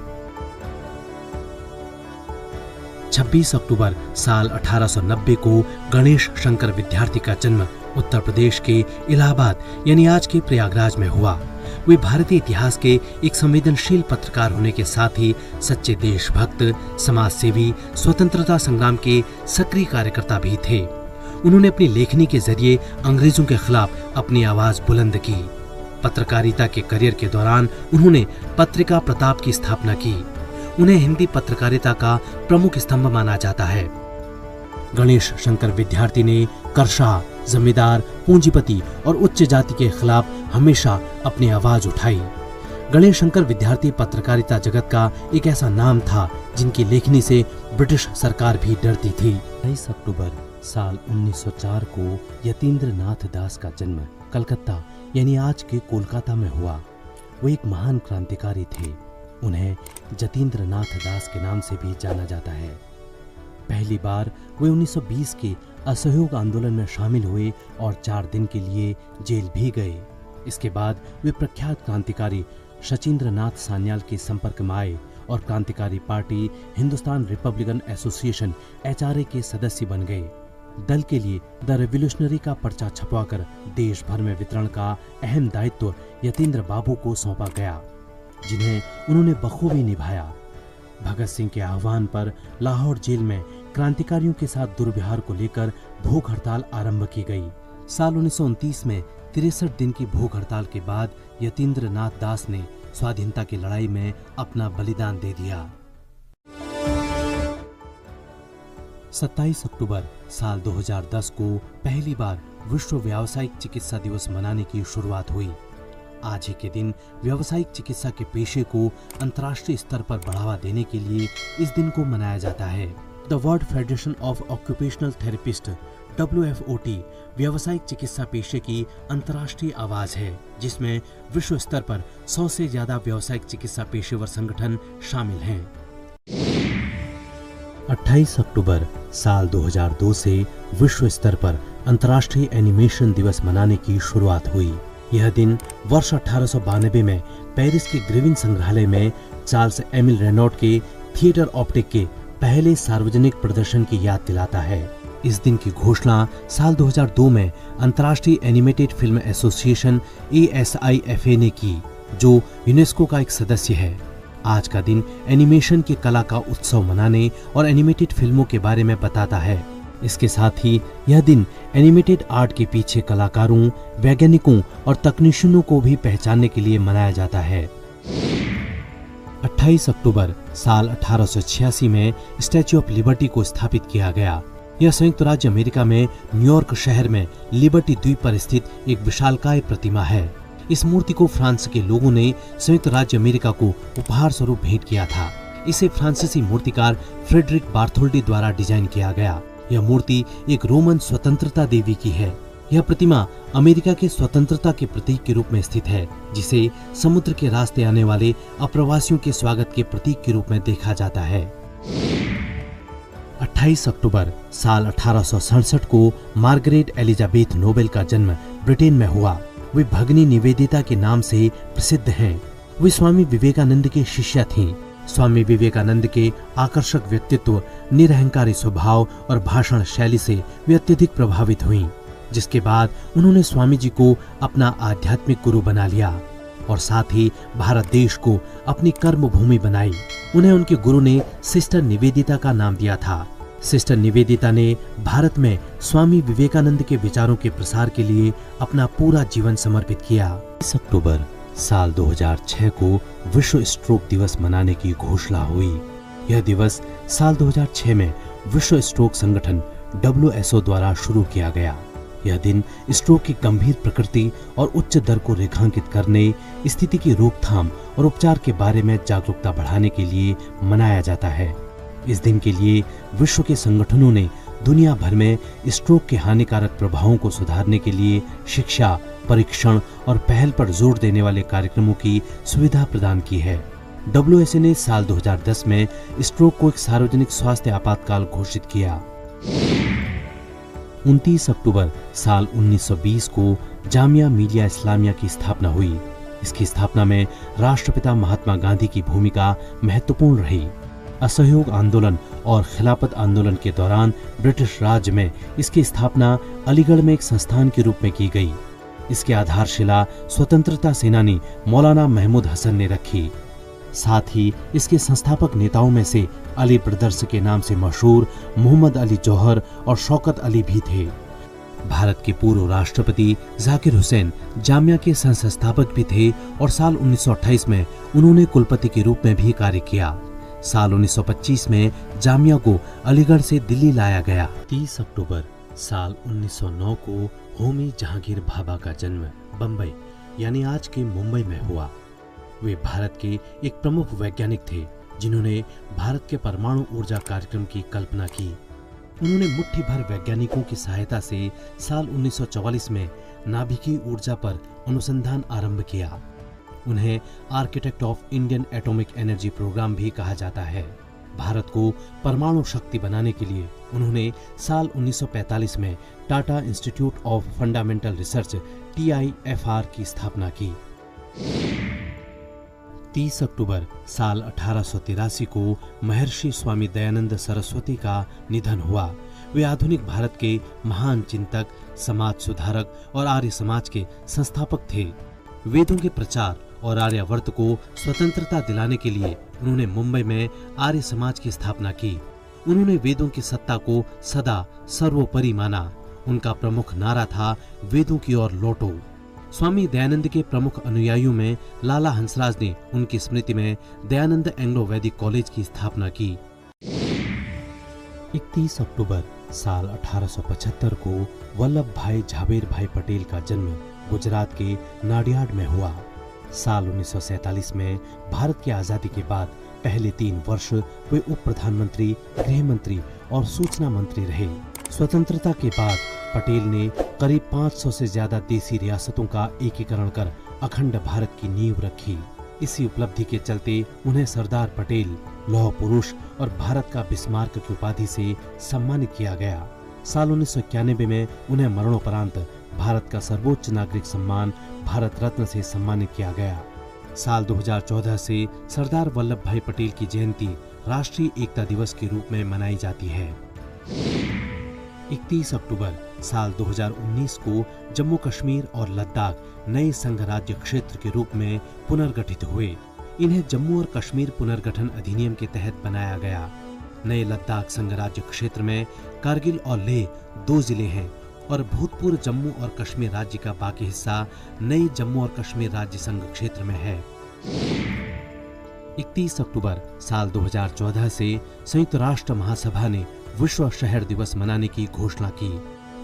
26 अक्टूबर साल 1890 को गणेश शंकर विद्यार्थी का जन्म उत्तर प्रदेश के इलाहाबाद यानी आज के प्रयागराज में हुआ। वे भारतीय इतिहास के एक संवेदनशील पत्रकार होने के साथ ही सच्चे देशभक्त, समाज सेवी, स्वतंत्रता संग्राम के सक्रिय कार्यकर्ता भी थे। उन्होंने अपनी लेखनी के जरिए अंग्रेजों के खिलाफ अपनी आवाज बुलंद की। पत्रकारिता के करियर के दौरान उन्होंने पत्रिका प्रताप की स्थापना की। उन्हें हिंदी पत्रकारिता का प्रमुख स्तंभ माना जाता है। गणेश शंकर विद्यार्थी ने करशाह, जमींदार, पूंजीपति और उच्च जाति के खिलाफ हमेशा अपनी आवाज उठाई। गणेश शंकर विद्यार्थी पत्रकारिता जगत का एक ऐसा नाम था जिनकी लेखनी से ब्रिटिश सरकार भी डरती थी। 22 अक्टूबर साल 1904 को यतीन्द्र नाथ दास का जन्म कलकत्ता यानी आज के कोलकाता में हुआ। वो एक महान क्रांतिकारी थे। उन्हें जतीन्द्र नाथ दास के नाम से भी जाना जाता है। पहली बार वे 1920 के असहयोग आंदोलन में शामिल हुए और 4 दिन के लिए जेल भी गए। इसके बाद वे प्रख्यात क्रांतिकारी शचीन्द्र नाथ सान्याल के संपर्क में आए और क्रांतिकारी party Hindustan Republican association HRA के सदस्य बन गए। दल के लिए द रेवोल्यूशनरी का पर्चा छपवाकर देश भर में वितरण का अहम दायित्व यतीन्द्र बाबू को सौंपा गया, जिन्हें उन्होंने बखूबी निभाया। भगत सिंह के आह्वान पर लाहौर जेल में क्रांतिकारियों के साथ दुर्व्यवहार को लेकर भूख हड़ताल आरंभ की गई। साल 1929 में 63 दिन की भूख हड़ताल के बाद यतीन्द्र नाथ दास ने स्वाधीनता की लड़ाई में अपना बलिदान दे दिया। 27 अक्टूबर साल 2010 को पहली बार विश्व व्यावसायिक चिकित्सा दिवस मनाने की शुरुआत हुई। आज ही के दिन व्यावसायिक चिकित्सा के पेशे को अंतर्राष्ट्रीय स्तर पर बढ़ावा देने के लिए इस दिन को मनाया जाता है। The world federation of occupational therapist WFOT व्यावसायिक चिकित्सा पेशे की अंतर्राष्ट्रीय आवाज है, जिसमें विश्व स्तर पर 100 से ज्यादा व्यावसायिक चिकित्सा पेशेवर संगठन शामिल हैं। 28 अक्टूबर साल 2002 से विश्व स्तर पर अंतर्राष्ट्रीय एनिमेशन दिवस मनाने की शुरुआत हुई। यह दिन वर्ष 1892 में पेरिस के ग्रिविन संग्रहालय में चार्ल्स एमिल रेनॉल्ट के थिएटर ऑप्टिक के पहले सार्वजनिक प्रदर्शन की याद दिलाता है। इस दिन की घोषणा साल 2002 में अंतर्राष्ट्रीय एनिमेटेड फिल्म एसोसिएशन ASIFA ने की, जो यूनेस्को का एक सदस्य है। आज का दिन एनिमेशन की कला का उत्सव मनाने और एनिमेटेड फिल्मों के बारे में बताता है। इसके साथ ही यह दिन एनिमेटेड आर्ट के पीछे कलाकारों, वैज्ञानिकों और तकनीशियनों को भी पहचानने के लिए मनाया जाता है। 28 अक्टूबर साल 1886 में स्टैच्यू ऑफ लिबर्टी को स्थापित किया गया। यह संयुक्त राज्य अमेरिका में न्यूयॉर्क शहर में लिबर्टी द्वीप पर स्थित एक विशालकाय प्रतिमा है। इस मूर्ति को फ्रांस के लोगों ने संयुक्त राज्य अमेरिका को उपहार स्वरूप भेंट किया था। इसे फ्रांसीसी मूर्तिकार फ्रेडरिक बार्थोल्डी द्वारा डिजाइन किया गया। यह मूर्ति एक रोमन स्वतंत्रता देवी की है। यह प्रतिमा अमेरिका के स्वतंत्रता के प्रतीक के रूप में स्थित है, जिसे समुद्र के रास्ते आने वाले अप्रवासियों के स्वागत के प्रतीक के रूप में देखा जाता है। 28 अक्टूबर साल 1867 को मार्गरेट एलिजाबेथ नोबेल का जन्म ब्रिटेन में हुआ। वे भगिनी निवेदिता के नाम से प्रसिद्ध हैं। वे स्वामी विवेकानंद के शिष्या थीं। स्वामी विवेकानंद के आकर्षक व्यक्तित्व, निरहंकारी स्वभाव और भाषण शैली से वे अत्यधिक प्रभावित हुईं, जिसके बाद उन्होंने स्वामी जी को अपना आध्यात्मिक गुरु बना लिया और साथ ही भारत देश को अपनी कर्म भूमि बनाई। उन्हें उनके गुरु ने सिस्टर निवेदिता का नाम दिया था। सिस्टर निवेदिता ने भारत में स्वामी विवेकानंद के विचारों के प्रसार के लिए अपना पूरा जीवन समर्पित किया। 20 अक्टूबर साल 2006 को विश्व स्ट्रोक दिवस मनाने की घोषणा हुई। यह दिवस साल 2006 में विश्व स्ट्रोक संगठन WHO द्वारा शुरू किया गया। यह दिन स्ट्रोक की गंभीर प्रकृति और उच्च दर को रेखांकित करने, स्थिति की रोकथाम और उपचार के बारे में जागरूकता बढ़ाने के लिए मनाया जाता है। इस दिन के लिए विश्व के संगठनों ने दुनिया भर में स्ट्रोक के हानिकारक प्रभावों को सुधारने के लिए शिक्षा, परीक्षण और पहल पर जोर देने वाले कार्यक्रमों की सुविधा प्रदान की है। WHO ने साल 2010 में स्ट्रोक को एक सार्वजनिक स्वास्थ्य आपातकाल घोषित किया। 29 अक्टूबर साल 1920 को जामिया मिलिया इस्लामिया की स्थापना हुई। इसकी स्थापना में राष्ट्रपिता महात्मा गांधी की भूमिका महत्वपूर्ण रही। असहयोग आंदोलन और खिलाफत आंदोलन के दौरान ब्रिटिश राज में इसकी स्थापना अलीगढ़ में एक संस्थान के रूप में की गई। इसकी आधारशिला स्वतंत्रता सेनानी मौलाना महमूद हसन ने रखी। साथ ही इसके संस्थापक नेताओं में से अली ब्रदर्स के नाम से मशहूर मोहम्मद अली जौहर और शौकत अली भी थे। भारत के पूर्व राष्ट्रपति जाकिर हुसैन जामिया के संस्थापक भी थे और साल 1928 में उन्होंने कुलपति के रूप में भी कार्य किया। साल 1925 में जामिया को अलीगढ़ से दिल्ली लाया गया। 30 अक्टूबर साल 1909 को होमी जहांगीर भाभा का जन्म बम्बई यानी आज के मुंबई में हुआ। वे भारत के एक प्रमुख वैज्ञानिक थे जिन्होंने भारत के परमाणु ऊर्जा कार्यक्रम की कल्पना की। उन्होंने मुट्ठी भर वैज्ञानिकों की सहायता से साल 1944 में नाभिकीय ऊर्जा पर अनुसंधान आरंभ किया। उन्हें architect of Indian atomic energy programme भी कहा जाता है। भारत को परमाणु शक्ति बनाने के लिए उन्होंने साल 1945 में Tata institute of fundamental research TIFR की स्थापना की। 30 अक्टूबर साल 1883 को महर्षि स्वामी दयानंद सरस्वती का निधन हुआ। वे आधुनिक भारत के महान चिंतक, समाज सुधारक और आर्य समाज के संस्थापक थे। वेदों के प्रचार और आर्यावर्त को स्वतंत्रता दिलाने के लिए उन्होंने मुंबई में आर्य समाज की स्थापना की। उन्होंने वेदों की सत्ता को सदा सर्वोपरि माना। उनका प्रमुख नारा था वेदों की ओर लौटो। स्वामी दयानंद के प्रमुख अनुयायियों में लाला हंसराज ने उनकी स्मृति में दयानंद एंग्लो वैदिक कॉलेज की स्थापना की। 31 अक्टूबर साल 1875 को वल्लभ भाई झाबेर भाई पटेल का जन्म गुजरात के नाडियाड में हुआ। साल 1947 में भारत की आजादी के बाद पहले 3 वर्ष वे उप प्रधानमंत्री, गृह मंत्री और सूचना मंत्री रहे। स्वतंत्रता के बाद पटेल ने करीब 500 से ज्यादा देसी रियासतों का एकीकरण कर अखंड भारत की नींव रखी। इसी उपलब्धि के चलते उन्हें सरदार पटेल, लौह पुरुष और भारत का बिस्मार्क की उपाधि से सम्मानित किया गया। साल 1991 में उन्हें मरणोपरांत भारत का सर्वोच्च नागरिक सम्मान भारत रत्न से सम्मानित किया गया। साल 2014 से सरदार वल्लभ भाई पटेल की जयंती राष्ट्रीय एकता दिवस के रूप में मनाई जाती है। 31 अक्टूबर साल 2019 को जम्मू कश्मीर और लद्दाख नए संघ राज्य क्षेत्र के रूप में पुनर्गठित हुए। इन्हें जम्मू और कश्मीर पुनर्गठन अधिनियम के तहत बनाया गया। नए लद्दाख संघ राज्य क्षेत्र में कारगिल और लेह 2 जिले हैं और भूतपूर्व जम्मू और कश्मीर राज्य का बाकी हिस्सा नए जम्मू और कश्मीर राज्य संघ क्षेत्र में है। 31 अक्टूबर साल 2014 से संयुक्त राष्ट्र महासभा ने विश्व शहर दिवस मनाने की घोषणा की।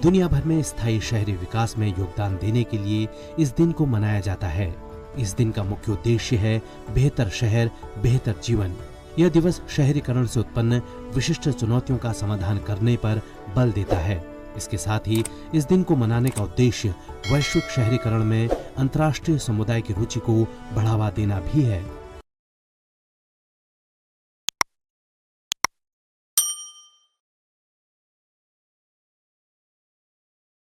दुनिया भर में स्थायी शहरी विकास में योगदान देने के लिए इस दिन को मनाया जाता है। इस दिन का मुख्य उद्देश्य है बेहतर शहर, बेहतर जीवन। यह दिवस शहरीकरण से उत्पन्न विशिष्ट चुनौतियों का समाधान करने पर बल देता है। इसके साथ ही इस दिन को मनाने का उद्देश्य वैश्विक शहरीकरण में अंतर्राष्ट्रीय समुदाय की रुचि को बढ़ावा देना भी है।